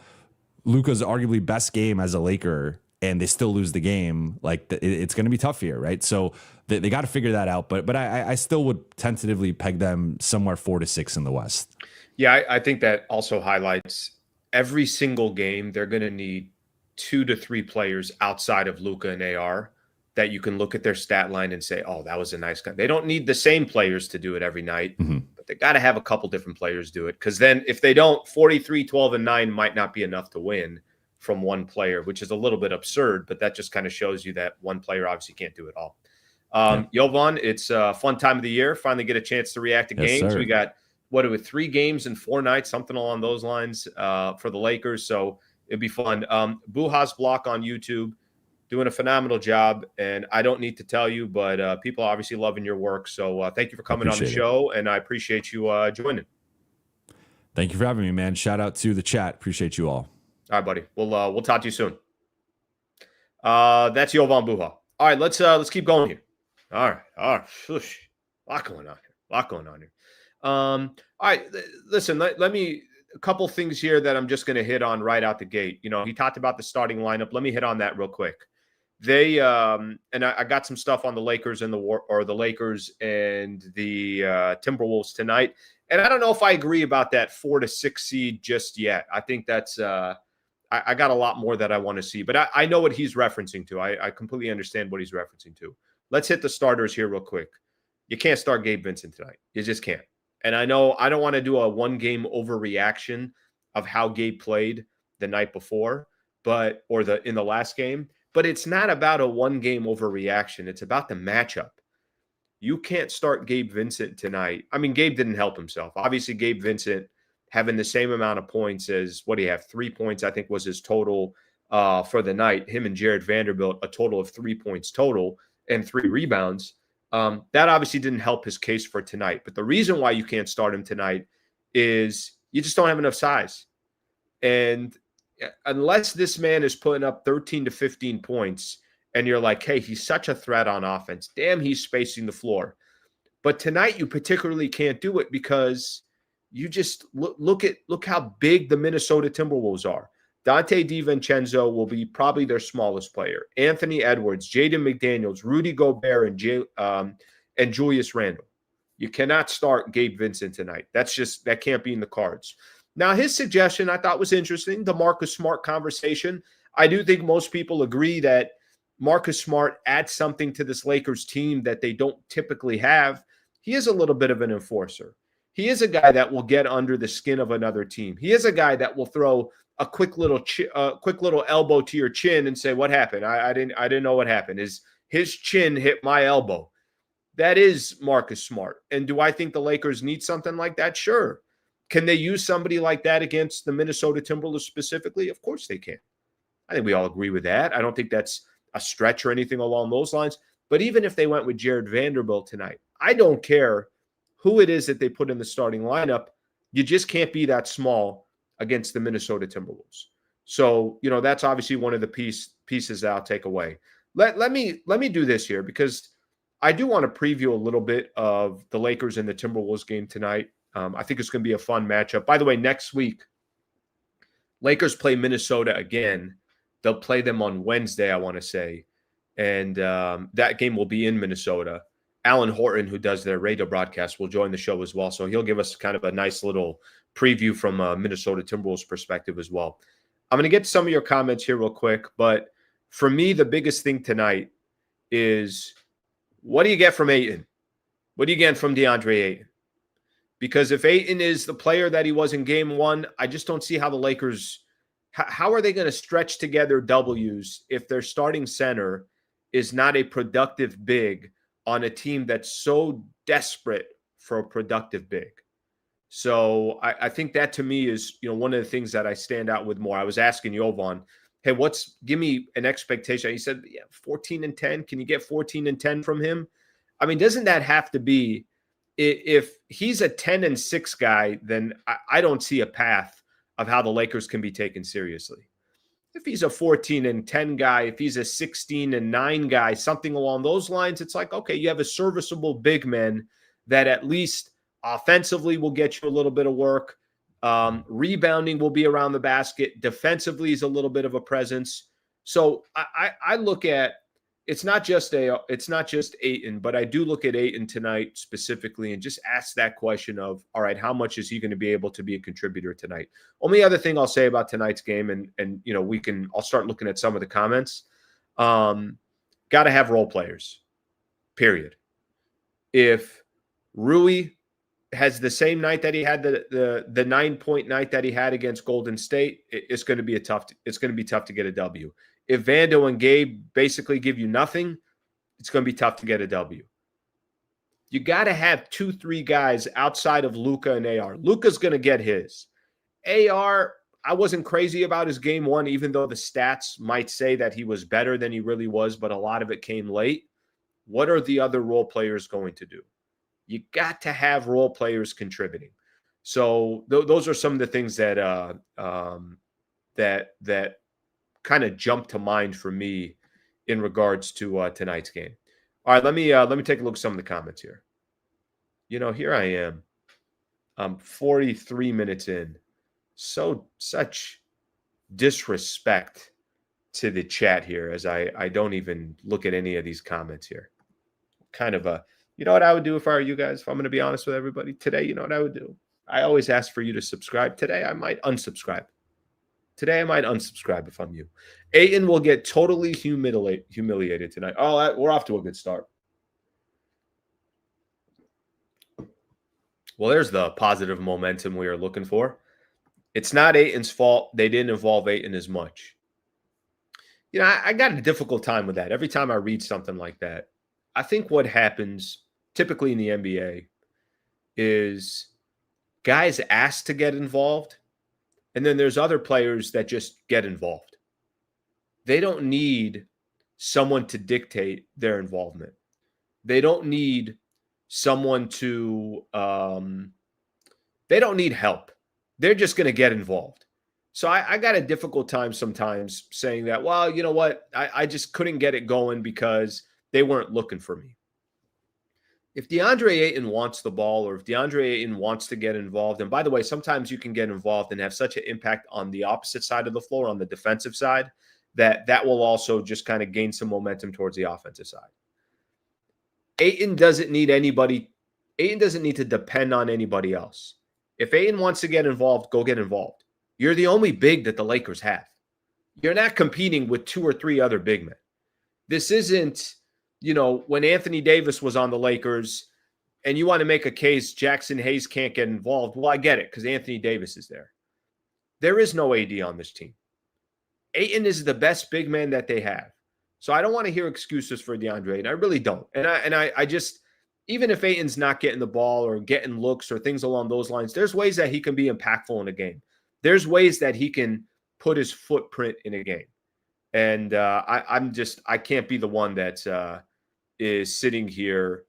Luka's arguably best game as a Laker and they still lose the game. Like it's going to be tough here, right? So they got to figure that out. But I still would tentatively peg them somewhere 4 to 6 in the West. Yeah, I think that also highlights every single game they're going to need 2 to 3 players outside of Luka and AR that you can look at their stat line and say, oh, that was a nice guy. They don't need the same players to do it every night, but they got to have a couple different players do it. Because then if they don't, 43, 12, and 9 might not be enough to win from one player, which is a little bit absurd, but that just kind of shows you that one player obviously can't do it all. Jovan, it's a fun time of the year. Finally get a chance to react to games. Sir. We got, 3 games in 4 nights, something along those lines for the Lakers. So it'd be fun. Buha's block on YouTube, doing a phenomenal job. And I don't need to tell you, but people are obviously loving your work. So thank you for coming on the show. And I appreciate you joining. Thank you for having me, man. Shout out to the chat. Appreciate you all. All right, buddy. We'll talk to you soon. That's Jovan Buha. All right, let's keep going here. All right. Shush. A lot going on here. All right, listen, let me a couple things here that I'm just going to hit on right out the gate. He talked about the starting lineup. Let me hit on that real quick. They and I got some stuff on the Lakers and the Lakers and the Timberwolves tonight. And I don't know if I agree about that 4 to 6 seed just yet. I think that's I got a lot more that I want to see, but I know what he's referencing to. I completely understand what he's referencing to. Let's hit the starters here real quick. You can't start Gabe Vincent tonight. You just can't. And I know I don't want to do a one-game overreaction of how Gabe played the night before, in the last game. But it's not about a one-game overreaction. It's about the matchup. You can't start Gabe Vincent tonight. I mean, Gabe didn't help himself. Obviously, Gabe Vincent having the same amount of points as what do you have? 3 points, I think, was his total for the night. Him and Jared Vanderbilt, a total of 3 points total and 3 rebounds. That obviously didn't help his case for tonight. But the reason why you can't start him tonight is you just don't have enough size. And unless this man is putting up 13 to 15 points and you're like, hey, he's such a threat on offense. Damn, he's spacing the floor. But tonight you particularly can't do it because you just look how big the Minnesota Timberwolves are. Dante DiVincenzo will be probably their smallest player. Anthony Edwards, Jaden McDaniels, Rudy Gobert, and Julius Randle. You cannot start Gabe Vincent tonight. That can't be in the cards. Now, his suggestion I thought was interesting, the Marcus Smart conversation. I do think most people agree that Marcus Smart adds something to this Lakers team that they don't typically have. He is a little bit of an enforcer. He is a guy that will get under the skin of another team. He is a guy that will throw a quick little elbow to your chin and say, "What happened? I didn't know what happened." His chin hit my elbow. That is Marcus Smart. And do I think the Lakers need something like that? Sure. Can they use somebody like that against the Minnesota Timberwolves specifically? Of course they can. I think we all agree with that. I don't think that's a stretch or anything along those lines. But even if they went with Jared Vanderbilt tonight, I don't care who it is that they put in the starting lineup. You just can't be that small against the Minnesota Timberwolves. So, that's obviously one of the pieces that I'll take away. Let me do this here because I do want to preview a little bit of the Lakers and the Timberwolves game tonight. I think it's going to be a fun matchup. By the way, next week, Lakers play Minnesota again. They'll play them on Wednesday, I want to say. And that game will be in Minnesota. Alan Horton, who does their radio broadcast, will join the show as well. So he'll give us kind of a nice little preview from a Minnesota Timberwolves perspective as well. I'm going to get to some of your comments here real quick. But for me, the biggest thing tonight is what do you get from Ayton? What do you get from Deandre Ayton? Because if Ayton is the player that he was in game one, I just don't see how the Lakers, how are they going to stretch together W's if their starting center is not a productive big on a team that's so desperate for a productive big. So I think that to me is, one of the things that I stand out with more. I was asking Jovan, hey, give me an expectation. He said, 14 and 10. Can you get 14 and 10 from him? I mean, doesn't that have to be, if he's a 10 and 6 guy, then I don't see a path of how the Lakers can be taken seriously. If he's a 14 and 10 guy, if he's a 16 and 9 guy, something along those lines, it's like, okay, you have a serviceable big man that at least offensively will get you a little bit of work. Rebounding will be around the basket. Defensively is a little bit of a presence. So I look at, it's not just Ayton, but I do look at Ayton tonight specifically and just ask that question of, all right, how much is he going to be able to be a contributor tonight? Only other thing I'll say about tonight's game, and I'll start looking at some of the comments. Got to have role players, period. If Rui has the same night that he had, the 9-point night that he had against Golden State, it's going to be tough to get a W. If Vando and Gabe basically give you nothing, it's going to be tough to get a W. You got to have 2-3 guys outside of Luka and AR. Luka's going to get his. AR, I wasn't crazy about his game one, even though the stats might say that he was better than he really was, but a lot of it came late. What are the other role players going to do? You got to have role players contributing. So those are some of the things that that kind of jump to mind for me in regards to tonight's game. All right, let me take a look at some of the comments here. Here I am. I'm 43 minutes in. Such disrespect to the chat here as I don't even look at any of these comments here. Kind of a, what I would do if I were you guys, if I'm going to be honest with everybody today, you know what I would do? I always ask for you to subscribe. Today, I might unsubscribe. If I'm you. Ayton will get totally humiliated tonight. Oh, we're off to a good start. Well, there's the positive momentum we are looking for. It's not Ayton's fault. They didn't involve Ayton as much. I got a difficult time with that. Every time I read something like that, I think what happens typically in the NBA is guys ask to get involved, and then there's other players that just get involved. They don't need someone to dictate their involvement. They don't need someone to they don't need help. They're just going to get involved. So I got a difficult time sometimes saying that, well, you know what? I just couldn't get it going because they weren't looking for me. If DeAndre Ayton wants the ball, or if DeAndre Ayton wants to get involved, and by the way, sometimes you can get involved and have such an impact on the opposite side of the floor, on the defensive side, that will also just kind of gain some momentum towards the offensive side. Ayton doesn't need anybody. Ayton doesn't need to depend on anybody else. If Ayton wants to get involved, go get involved. You're the only big that the Lakers have. You're not competing with 2 or 3 other big men. This isn't, when Anthony Davis was on the Lakers and you want to make a case Jackson Hayes can't get involved. Well, I get it because Anthony Davis is there. There is no AD on this team. Ayton is the best big man that they have. So I don't want to hear excuses for DeAndre Ayton. I really don't. And I just, even if Ayton's not getting the ball or getting looks or things along those lines, there's ways that he can be impactful in a game. There's ways that he can put his footprint in a game. And I can't be the one that is sitting here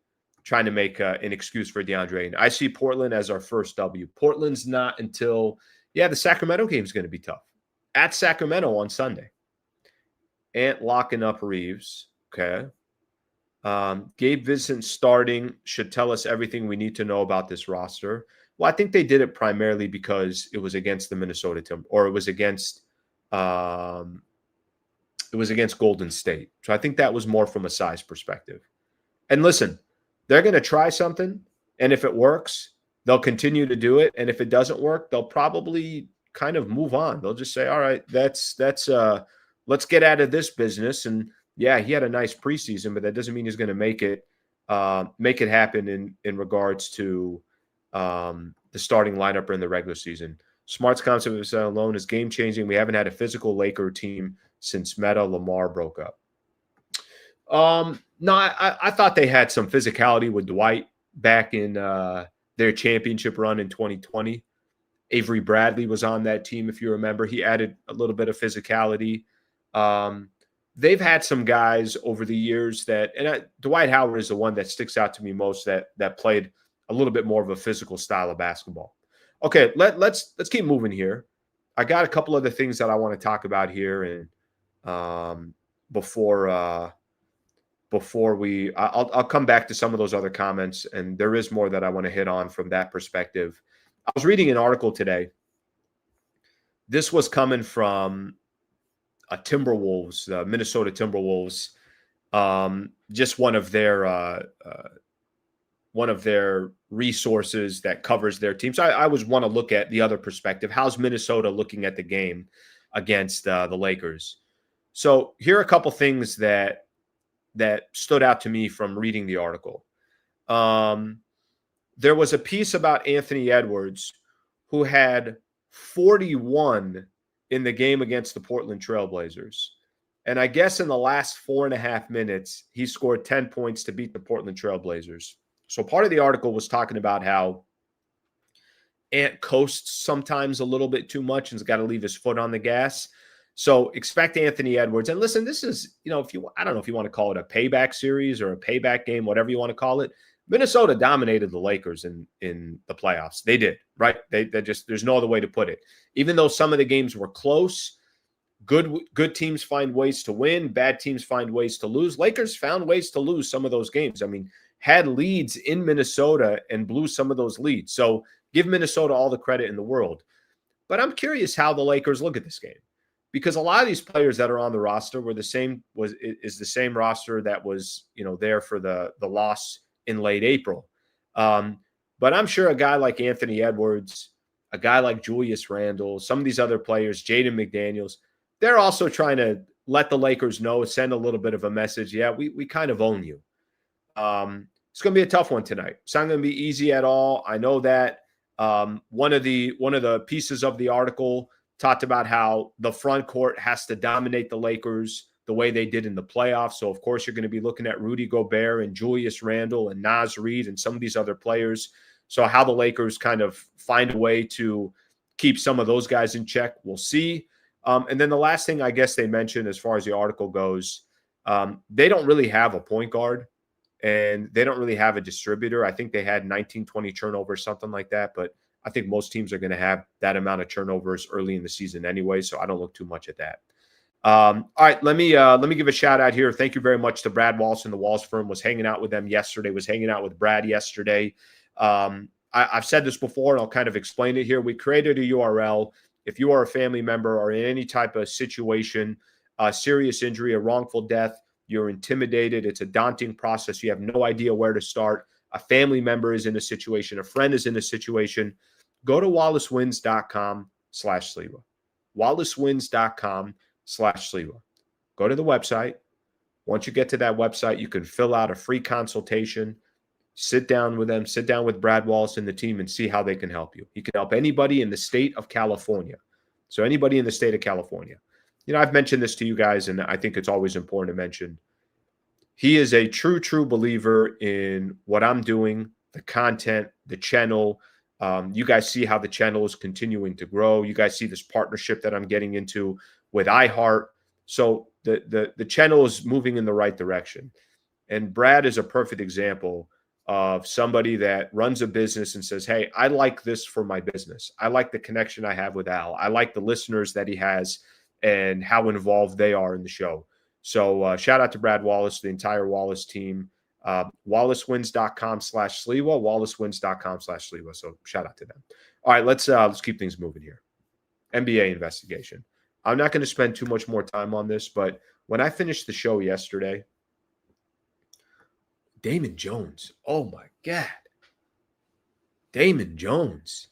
trying to make an excuse for DeAndre Ayton. I see Portland as our first W. Portland's not until, the Sacramento game is going to be tough. At Sacramento on Sunday. Ant locking up Reeves. Okay. Gabe Vincent starting should tell us everything we need to know about this roster. Well, I think they did it primarily because it was against the Minnesota Timberwolves, or it was against Golden State. So I think that was more from a size perspective. And listen, they're going to try something, and if it works, they'll continue to do it. And if it doesn't work, they'll probably kind of move on. They'll just say, all right, let's get out of this business. And yeah, he had a nice preseason, but that doesn't mean he's going to make it happen in regards to the starting lineup or in the regular season. Smart's concept alone is game changing. We haven't had a physical Laker team since Meta Lamar broke up. No, I thought they had some physicality with Dwight back in their championship run in 2020. Avery Bradley was on that team, if you remember. He added a little bit of physicality. They've had some guys over the years Dwight Howard is the one that sticks out to me most that played a little bit more of a physical style of basketball. Okay, let's keep moving here. I got a couple other things that I want to talk about here, and before I'll come back to some of those other comments, and there is more that I want to hit on from that perspective. I was reading an article today. This was coming from Timberwolves, the Minnesota Timberwolves, just one of their resources that covers their team. So I always want to look at the other perspective. How's Minnesota looking at the game against the Lakers? So here are a couple things that stood out to me from reading the article. There was a piece about Anthony Edwards, who had 41 in the game against the Portland Trailblazers. And I guess in the last 4.5 minutes, he scored 10 points to beat the Portland Trailblazers. So part of the article was talking about how Ant coasts sometimes a little bit too much and's got to leave his foot on the gas. So expect Anthony Edwards. And listen, this is, I don't know if you want to call it a payback series or a payback game, whatever you want to call it. Minnesota dominated the Lakers in the playoffs. They did, right? They just, there's no other way to put it. Even though some of the games were close, good teams find ways to win, bad teams find ways to lose. Lakers found ways to lose some of those games. I mean, had leads in Minnesota and blew some of those leads. So give Minnesota all the credit in the world. But I'm curious how the Lakers look at this game, because a lot of these players that are on the roster is the same roster that was, there for the loss in late April. But I'm sure a guy like Anthony Edwards, a guy like Julius Randle, some of these other players, Jaden McDaniels, they're also trying to let the Lakers know, send a little bit of a message. Yeah, we kind of own you. It's going to be a tough one tonight. It's not going to be easy at all. I know that. One of the pieces of the article talked about how the front court has to dominate the Lakers the way they did in the playoffs. So, of course, you're going to be looking at Rudy Gobert and Julius Randle and Naz Reid and some of these other players. So how the Lakers kind of find a way to keep some of those guys in check, we'll see. And then the last thing I guess they mentioned as far as the article goes, they don't really have a point guard. and they don't really have a distributor. I think they had 19, 20 turnovers, something like that. But I think most teams are going to have that amount of turnovers early in the season anyway, so I don't look too much at that. All right, let me give a shout out here. Thank you very much to Brad Wallace and the Walls firm. Was hanging out with them yesterday. Was hanging out with Brad yesterday. I've said this before, and I'll kind of explain it here. We created a URL. If you are a family member or in any type of situation, a serious injury, a wrongful death, you're intimidated, it's a daunting process, you have no idea where to start, a family member is in a situation, a friend is in a situation, go to wallacewins.com/Sliwa. wallacewins.com/Sliwa. Go to the website. Once you get to that website, you can fill out a free consultation, sit down with them, sit down with Brad Wallace and the team and see how they can help you. He can help anybody in the state of California. So anybody in the state of California. You know, I've mentioned this to you guys, and I think it's always important to mention. He is a true, true believer in what I'm doing, the content, the channel. You guys see how the channel is continuing to grow. You guys see this partnership that I'm getting into with iHeart. So the channel is moving in the right direction. And Brad is a perfect example of somebody that runs a business and says, hey, I like this for my business. I like the connection I have with Al. I like the listeners that he has and how involved they are in the show. So shout out to Brad Wallace, the entire Wallace team. wallacewins.com/Sliwa, wallacewins.com/Sliwa. So shout out to them. All right, let's keep things moving here. NBA investigation. I'm not going to spend too much more time on this, but when I finished the show yesterday, Damon Jones. Oh, my God. Damon Jones.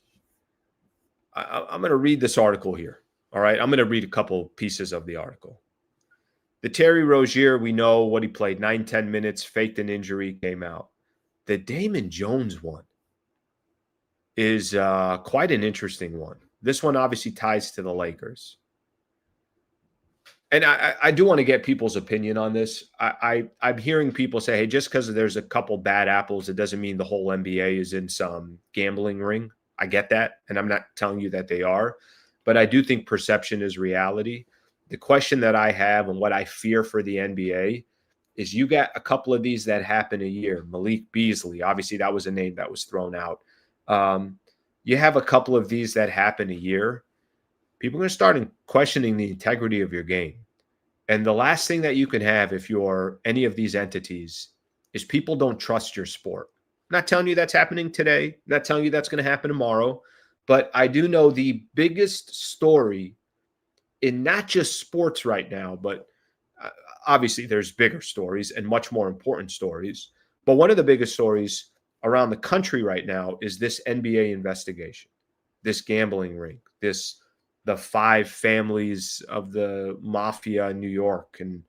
I'm going to read this article here. All right. I'm going to read a couple pieces of the article. The Terry Rozier, we know what he played, 9-10 minutes, faked an injury, came out. The Damon Jones one is quite an interesting one. This one obviously ties to the Lakers. And I do want to get people's opinion on this. I'm hearing people say, hey, just because there's a couple bad apples, it doesn't mean the whole NBA is in some gambling ring. I get that, and I'm not telling you that they are. But I do think perception is reality. The question that I have and what I fear for the NBA is you got a couple of these that happen a year. Malik Beasley, obviously that was a name that was thrown out. You have a couple of these that happen a year. People are going to start questioning the integrity of your game. And the last thing that you can have if you're any of these entities is people don't trust your sport. I'm not telling you that's happening today. I'm not telling you that's going to happen tomorrow. But I do know the biggest story in not just sports right now, but obviously there's bigger stories and much more important stories. But one of the biggest stories around the country right now is this NBA investigation, this gambling ring, the 5 families of the mafia in New York. And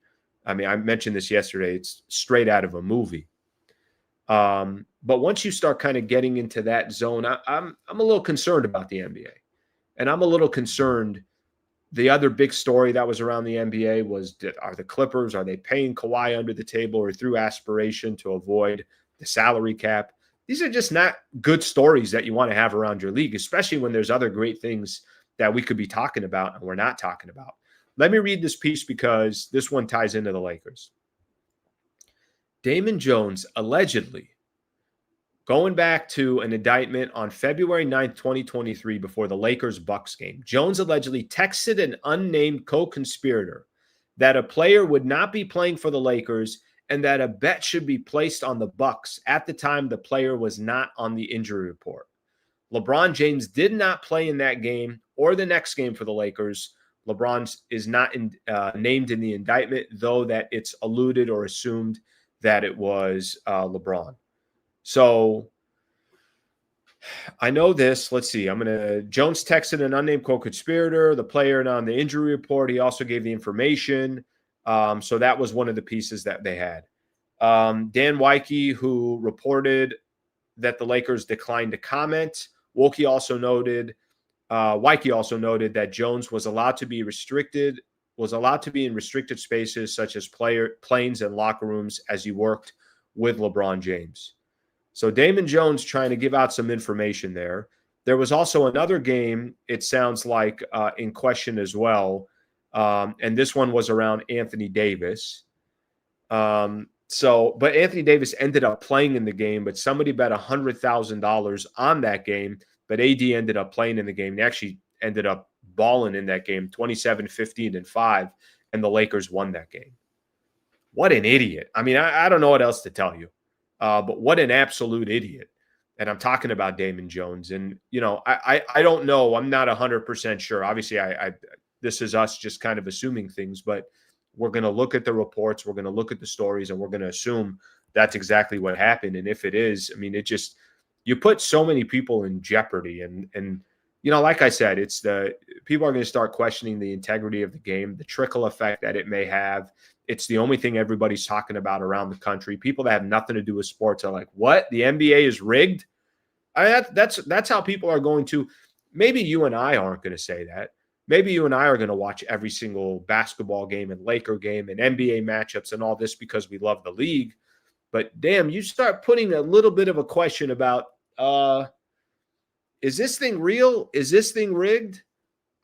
I mean, I mentioned this yesterday. It's straight out of a movie. But once you start kind of getting into that zone, I'm a little concerned about the NBA. And I'm a little concerned. The other big story that was around the NBA was, are the Clippers, are they paying Kawhi under the table or through aspiration to avoid the salary cap? These are just not good stories that you want to have around your league, especially when there's other great things that we could be talking about and we're not talking about. Let me read this piece because this one ties into the Lakers. Damon Jones allegedly, going back to an indictment on February 9th, 2023, before the Lakers-Bucks game, Jones allegedly texted an unnamed co-conspirator that a player would not be playing for the Lakers and that a bet should be placed on the Bucks. At the time, the player was not on the injury report. LeBron James did not play in that game or the next game for the Lakers. LeBron is not named in the indictment, though that it's alluded or assumed that it was LeBron. So I know this. Let's see. Jones texted an unnamed co-conspirator, the player not on the injury report. He also gave the information. So that was one of the pieces that they had. Dan Weinke, who reported that the Lakers declined to comment. Weinke also noted that Jones was allowed to be in restricted spaces such as planes and locker rooms as he worked with LeBron James. So Damon Jones trying to give out some information there. There was also another game, it sounds like, in question as well. And this one was around Anthony Davis. So, but Anthony Davis ended up playing in the game, but somebody bet $100,000 on that game. But AD ended up playing in the game. They actually ended up balling in that game, 27, 15, and 5, and the Lakers won that game. What an idiot. I mean, I don't know what else to tell you, but what an absolute idiot. And I'm talking about Damon Jones. And, you know, I don't know. I'm not 100% sure. Obviously, this is us just kind of assuming things, but we're going to look at the reports, we're going to look at the stories, and we're going to assume that's exactly what happened. And if it is, I mean, it just, you put so many people in jeopardy. And you know, like I said, it's the people are going to start questioning the integrity of the game, the trickle effect that it may have. It's the only thing everybody's talking about around the country. People that have nothing to do with sports are like, what? The NBA is rigged? That's how people are going to. Maybe you and I aren't going to say that. Maybe you and I are going to watch every single basketball game and Laker game and NBA matchups and all this because we love the league. But damn, you start putting a little bit of a question about, is this thing real? Is this thing rigged?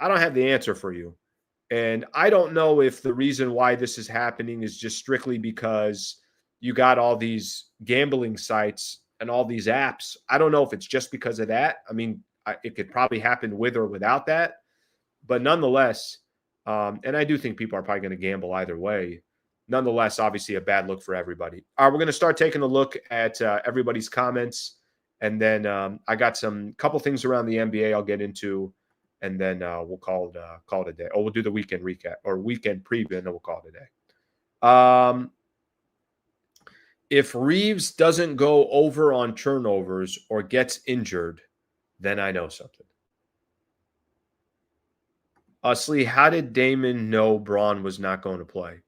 I don't have the answer for you. And I don't know if the reason why this is happening is just strictly because you got all these gambling sites and all these apps. I don't know if it's just because of that. I mean, it could probably happen with or without that. But nonetheless, and I do think people are probably going to gamble either way. Nonetheless, obviously a bad look for everybody. All right, we're going to start taking a look at everybody's comments. And then I got some couple things around the NBA I'll get into. And then we'll call it a day. Or we'll do the weekend recap or weekend preview, and then we'll call it a day. If Reeves doesn't go over on turnovers or gets injured, then I know something. Slee, how did Damon know Braun was not going to play?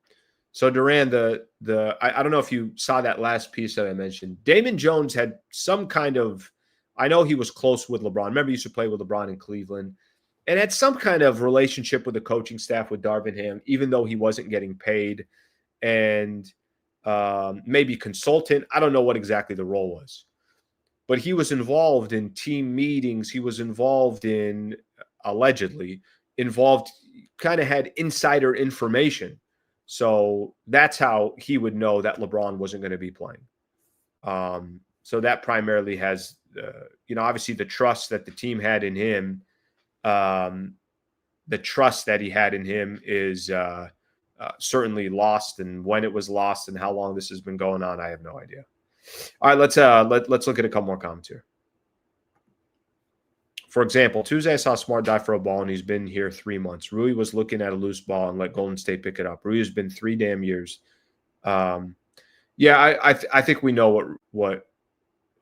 So Duran, I don't know if you saw that last piece that I mentioned. Damon Jones had some kind of, I know he was close with LeBron. Remember, he used to play with LeBron in Cleveland, and had some kind of relationship with the coaching staff with Darvin Ham, even though he wasn't getting paid, and maybe consultant. I don't know what exactly the role was, but he was involved in team meetings. He was involved in, allegedly, kind of had insider information. So that's how he would know that LeBron wasn't going to be playing. So that primarily has, obviously the trust that the team had in him. The trust that he had in him is certainly lost, and when it was lost and how long this has been going on, I have no idea. All right, let's look at a couple more comments here. For example, Tuesday I saw Smart dive for a ball, and he's been here 3 months. Rui was looking at a loose ball and let Golden State pick it up. Rui has been 3 damn years. I think we know what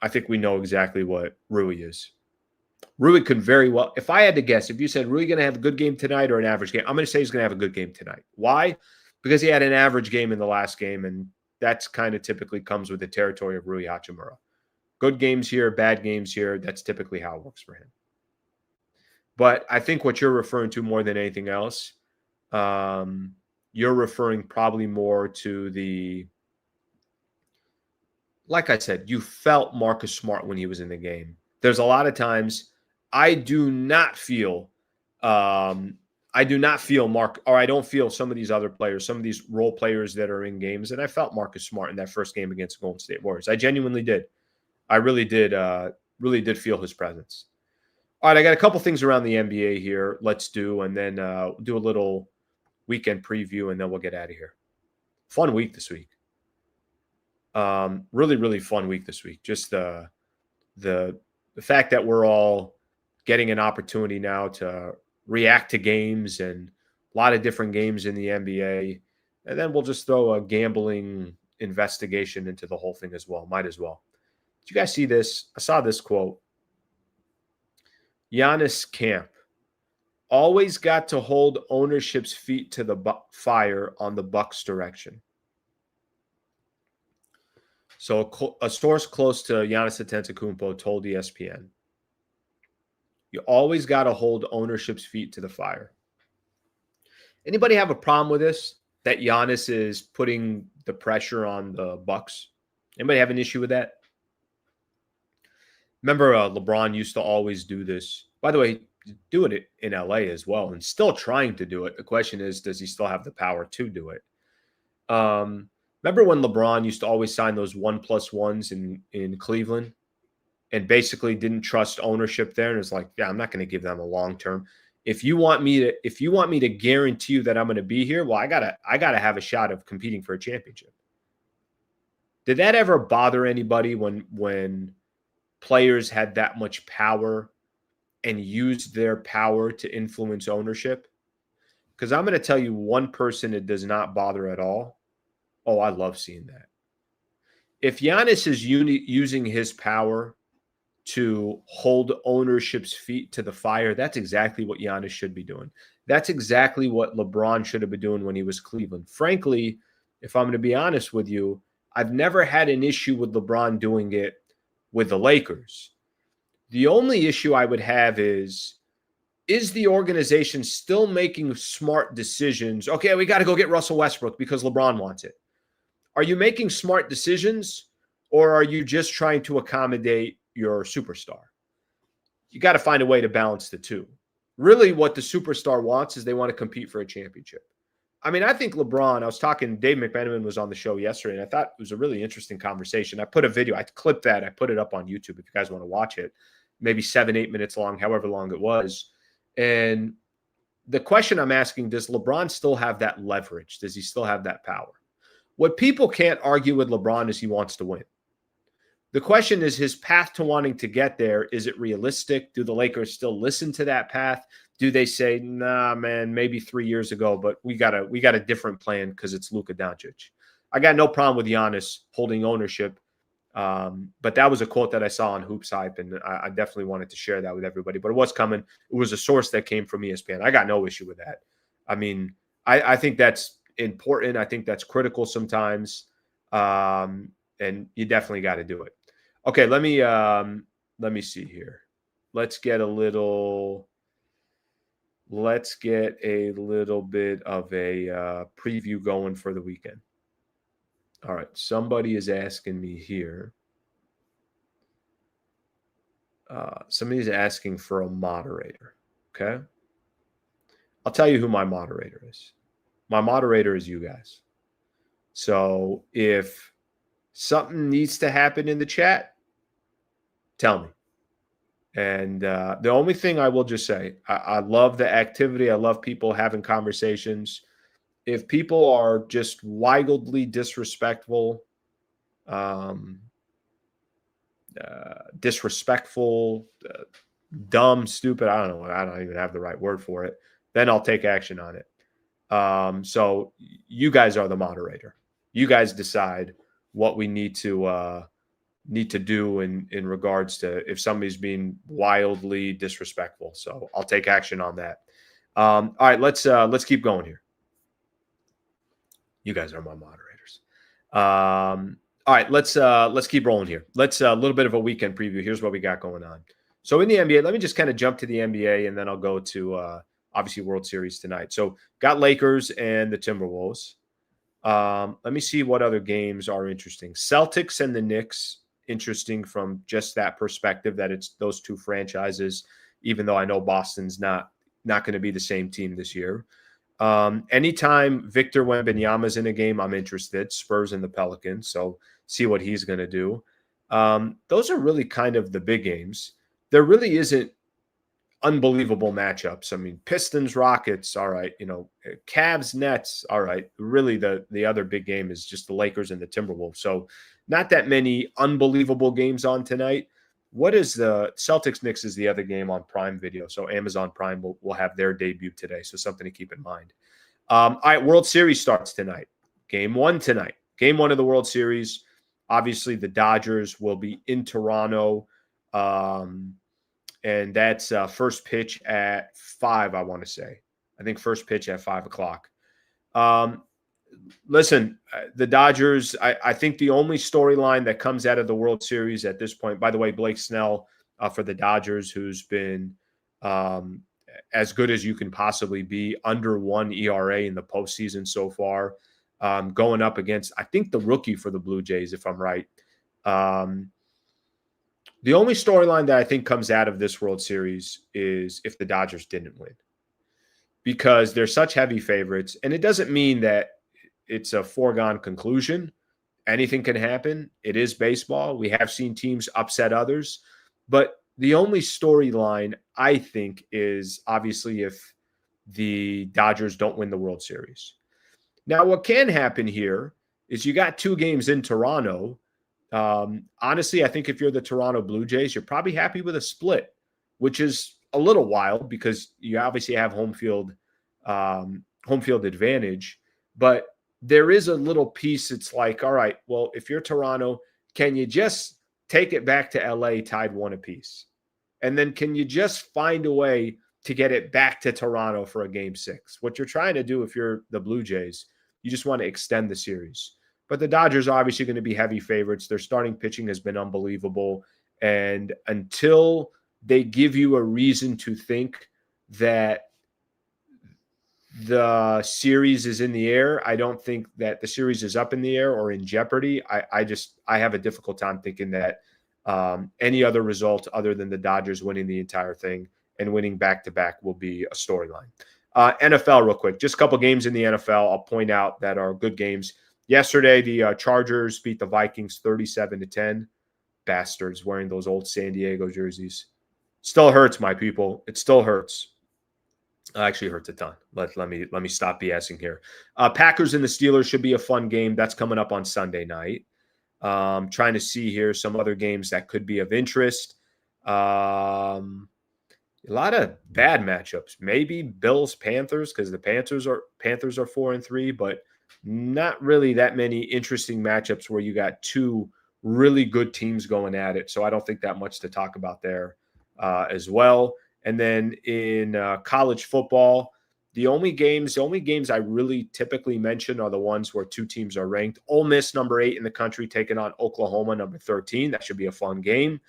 I think we know exactly what Rui is. Rui could very well, if I had to guess, if you said Rui going to have a good game tonight or an average game, I'm going to say he's going to have a good game tonight. Why? Because he had an average game in the last game, and that's kind of typically comes with the territory of Rui Hachimura. Good games here, bad games here. That's typically how it works for him. But I think what you're referring to more than anything else, you're referring probably more to the, like I said, you felt Marcus Smart when he was in the game. There's a lot of times I do not feel Mark, or I don't feel some of these other players, some of these role players that are in games. And I felt Marcus Smart in that first game against Golden State Warriors. I genuinely did. I really did feel his presence. All right, I got a couple things around the NBA here. Let's do, and then do a little weekend preview, and then we'll get out of here. Fun week this week. Really, really fun week this week. Just the fact that we're all getting an opportunity now to react to games, and a lot of different games in the NBA. And then we'll just throw a gambling investigation into the whole thing as well. Might as well. Did you guys see this? I saw this quote. Giannis camp always got to hold ownership's feet to the fire on the Bucks direction. So a source close to Giannis Antetokounmpo told ESPN, you always got to hold ownership's feet to the fire. Anybody have a problem with this? That Giannis is putting the pressure on the Bucks? Anybody have an issue with that? Remember, LeBron used to always do this. By the way, doing it in LA as well, and still trying to do it. The question is, does he still have the power to do it? Remember when LeBron used to always sign those 1+1s in Cleveland and basically didn't trust ownership there, and it's like, yeah, I'm not going to give them a long term. If you want me to guarantee you that I'm going to be here, well, I gotta have a shot of competing for a championship. Did that ever bother anybody when players had that much power and used their power to influence ownership? Because I'm going to tell you one person it does not bother at all. Oh, I love seeing that. If Giannis is using his power to hold ownership's feet to the fire, that's exactly what Giannis should be doing. That's exactly what LeBron should have been doing when he was Cleveland. Frankly, if I'm going to be honest with you, I've never had an issue with LeBron doing it with the Lakers. The only issue I would have is the organization still making smart decisions? Okay, we got to go get Russell Westbrook because LeBron wants it. Are you making smart decisions, or are you just trying to accommodate your superstar? You got to find a way to balance the two. Really, what the superstar wants is they want to compete for a championship. I mean, I think LeBron, I was talking, Dave McMenamin was on the show yesterday, and I thought it was a really interesting conversation. I put a video, I clipped that, I put it up on YouTube if you guys want to watch it, maybe 7-8 minutes long, however long it was. And the question I'm asking, does LeBron still have that leverage? Does he still have that power? What people can't argue with LeBron is he wants to win. The question is his path to wanting to get there. Is it realistic? Do the Lakers still listen to that path? Do they say, nah, man, maybe 3 years ago, but we got a different plan because it's Luka Doncic. I got no problem with Giannis holding ownership. But that was a quote that I saw on Hoops Hype, and I definitely wanted to share that with everybody. But it was coming. It was a source that came from ESPN. I got no issue with that. I mean, I think that's important. I think that's critical sometimes. And you definitely got to do it. Okay, let me see here. Let's get a little bit of a preview going for the weekend. All right, somebody is asking me here. Somebody's asking for a moderator, okay? I'll tell you who my moderator is. My moderator is you guys. So if something needs to happen in the chat, tell me. And the only thing I will just say, I love the activity. I love people having conversations. If people are just wildly disrespectful, dumb, stupid, I don't know. I don't even have the right word for it. Then I'll take action on it. So you guys are the moderator. You guys decide what we need to do in regards to if somebody's being wildly disrespectful. So I'll take action on that. All right, let's keep going here. You guys are my moderators. All right, let's keep rolling here. Let's a little bit of a weekend preview. Here's what we got going on. So in the NBA, let me just kind of jump to the NBA, and then I'll go to obviously World Series tonight. So got Lakers and the Timberwolves. Let me see what other games are interesting. Celtics and the Knicks, interesting from just that perspective that it's those two franchises, even though I know Boston's not going to be the same team this year. Anytime Victor Wembanyama's in a game, I'm interested. Spurs and the Pelicans, so see what he's going to do. Those are really kind of the big games. There really isn't unbelievable matchups. I mean, Pistons, Rockets, all right. Cavs, Nets, all right. Really, the other big game is just the Lakers and the Timberwolves. So not that many unbelievable games on tonight. What is the Celtics Knicks is the other game on Prime Video. So Amazon Prime will have their debut today. So something to keep in mind. All right, World Series starts tonight. Game 1 tonight. Game 1 of the World Series. Obviously, the Dodgers will be in Toronto. And that's first pitch at 5, I want to say. I think first pitch at 5 o'clock. Listen, the Dodgers, I think the only storyline that comes out of the World Series at this point, by the way, Blake Snell for the Dodgers, who's been as good as you can possibly be, under 1 ERA in the postseason so far, going up against, I think, the rookie for the Blue Jays, if I'm right. The only storyline that I think comes out of this World Series is if the Dodgers didn't win, because they're such heavy favorites. And it doesn't mean that it's a foregone conclusion. Anything can happen. It is baseball. We have seen teams upset others. But the only storyline, I think, is obviously if the Dodgers don't win the World Series. Now, what can happen here is you got 2 games in Toronto. Honestly, I think if you're the Toronto Blue Jays, you're probably happy with a split, which is a little wild because you obviously have home field advantage. But there is a little piece. It's like, all right, well, if you're Toronto, can you just take it back to LA tied 1 apiece? And then can you just find a way to get it back to Toronto for a game 6? What you're trying to do if you're the Blue Jays, you just want to extend the series. But the Dodgers are obviously going to be heavy favorites. Their starting pitching has been unbelievable. And until they give you a reason to think that the series is in the air, I don't think that the series is up in the air or in jeopardy. I have a difficult time thinking that any other result other than the Dodgers winning the entire thing and winning back-to-back will be a storyline. NFL real quick, just a couple games in the NFL I'll point out that are good games. Yesterday, the Chargers beat the Vikings 37-10. Bastards wearing those old San Diego jerseys. Still hurts, my people. It still hurts. Actually hurts a ton. Let me stop BSing here. Packers and the Steelers should be a fun game. That's coming up on Sunday night. Trying to see here some other games that could be of interest. A lot of bad matchups. Maybe Bills Panthers because the Panthers are 4-3, but not really that many interesting matchups where you got 2 really good teams going at it. So I don't think that much to talk about there as well. And then in college football, the only games I really typically mention are the ones where 2 teams are ranked. Ole Miss, number 8 in the country, taking on Oklahoma, number 13. That should be a fun game.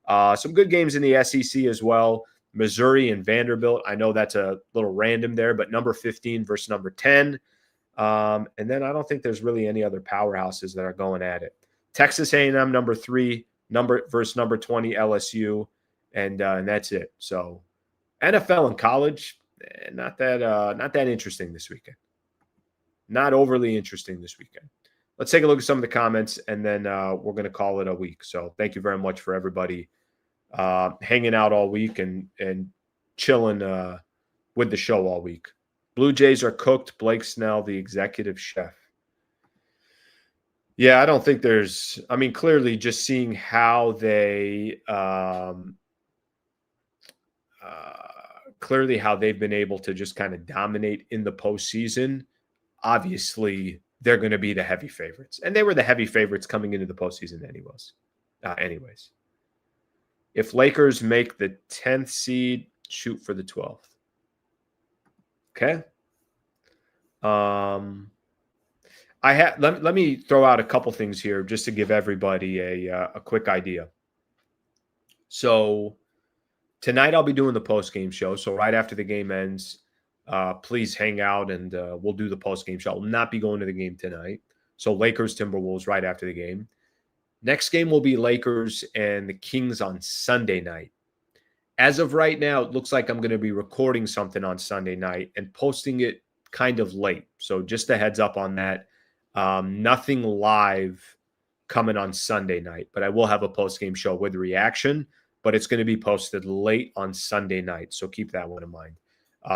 Some good games in the SEC as well. Missouri and Vanderbilt. I know that's a little random there, but number 15 versus number 10. And then I don't think there's really any other powerhouses that are going at it. Texas A&M, number 3, versus number 20 LSU, and that's it. So NFL and college, not that interesting this weekend. Not overly interesting this weekend. Let's take a look at some of the comments, and then we're going to call it a week. So thank you very much for everybody hanging out all week and chilling with the show all week. Blue Jays are cooked. Blake Snell, the executive chef. Yeah, I don't think clearly just seeing how they how they've been able to just kind of dominate in the postseason. Obviously, they're going to be the heavy favorites. And they were the heavy favorites coming into the postseason anyways. If Lakers make the 10th seed, shoot for the 12th. Okay. Let me throw out a couple things here just to give everybody a quick idea. So tonight I'll be doing the post-game show. So right after the game ends, please hang out and we'll do the post-game show. I will not be going to the game tonight. So Lakers, Timberwolves right after the game. Next game will be Lakers and the Kings on Sunday night. As of right now, it looks like I'm going to be recording something on Sunday night and posting it kind of late. So just a heads up on that. Nothing live coming on Sunday night, but I will have a post-game show with reaction, but it's going to be posted late on Sunday night. So keep that one in mind.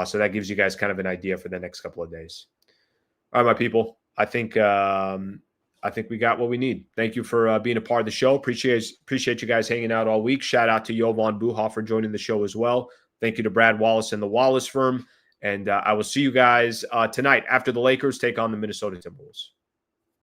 So that gives you guys kind of an idea for the next couple of days. All right, my people. I think we got what we need. Thank you for being a part of the show. Appreciate you guys hanging out all week. Shout out to Jovan Buha for joining the show as well. Thank you to Brad Wallace and the Wallace firm. And I will see you guys tonight after the Lakers take on the Minnesota Timberwolves.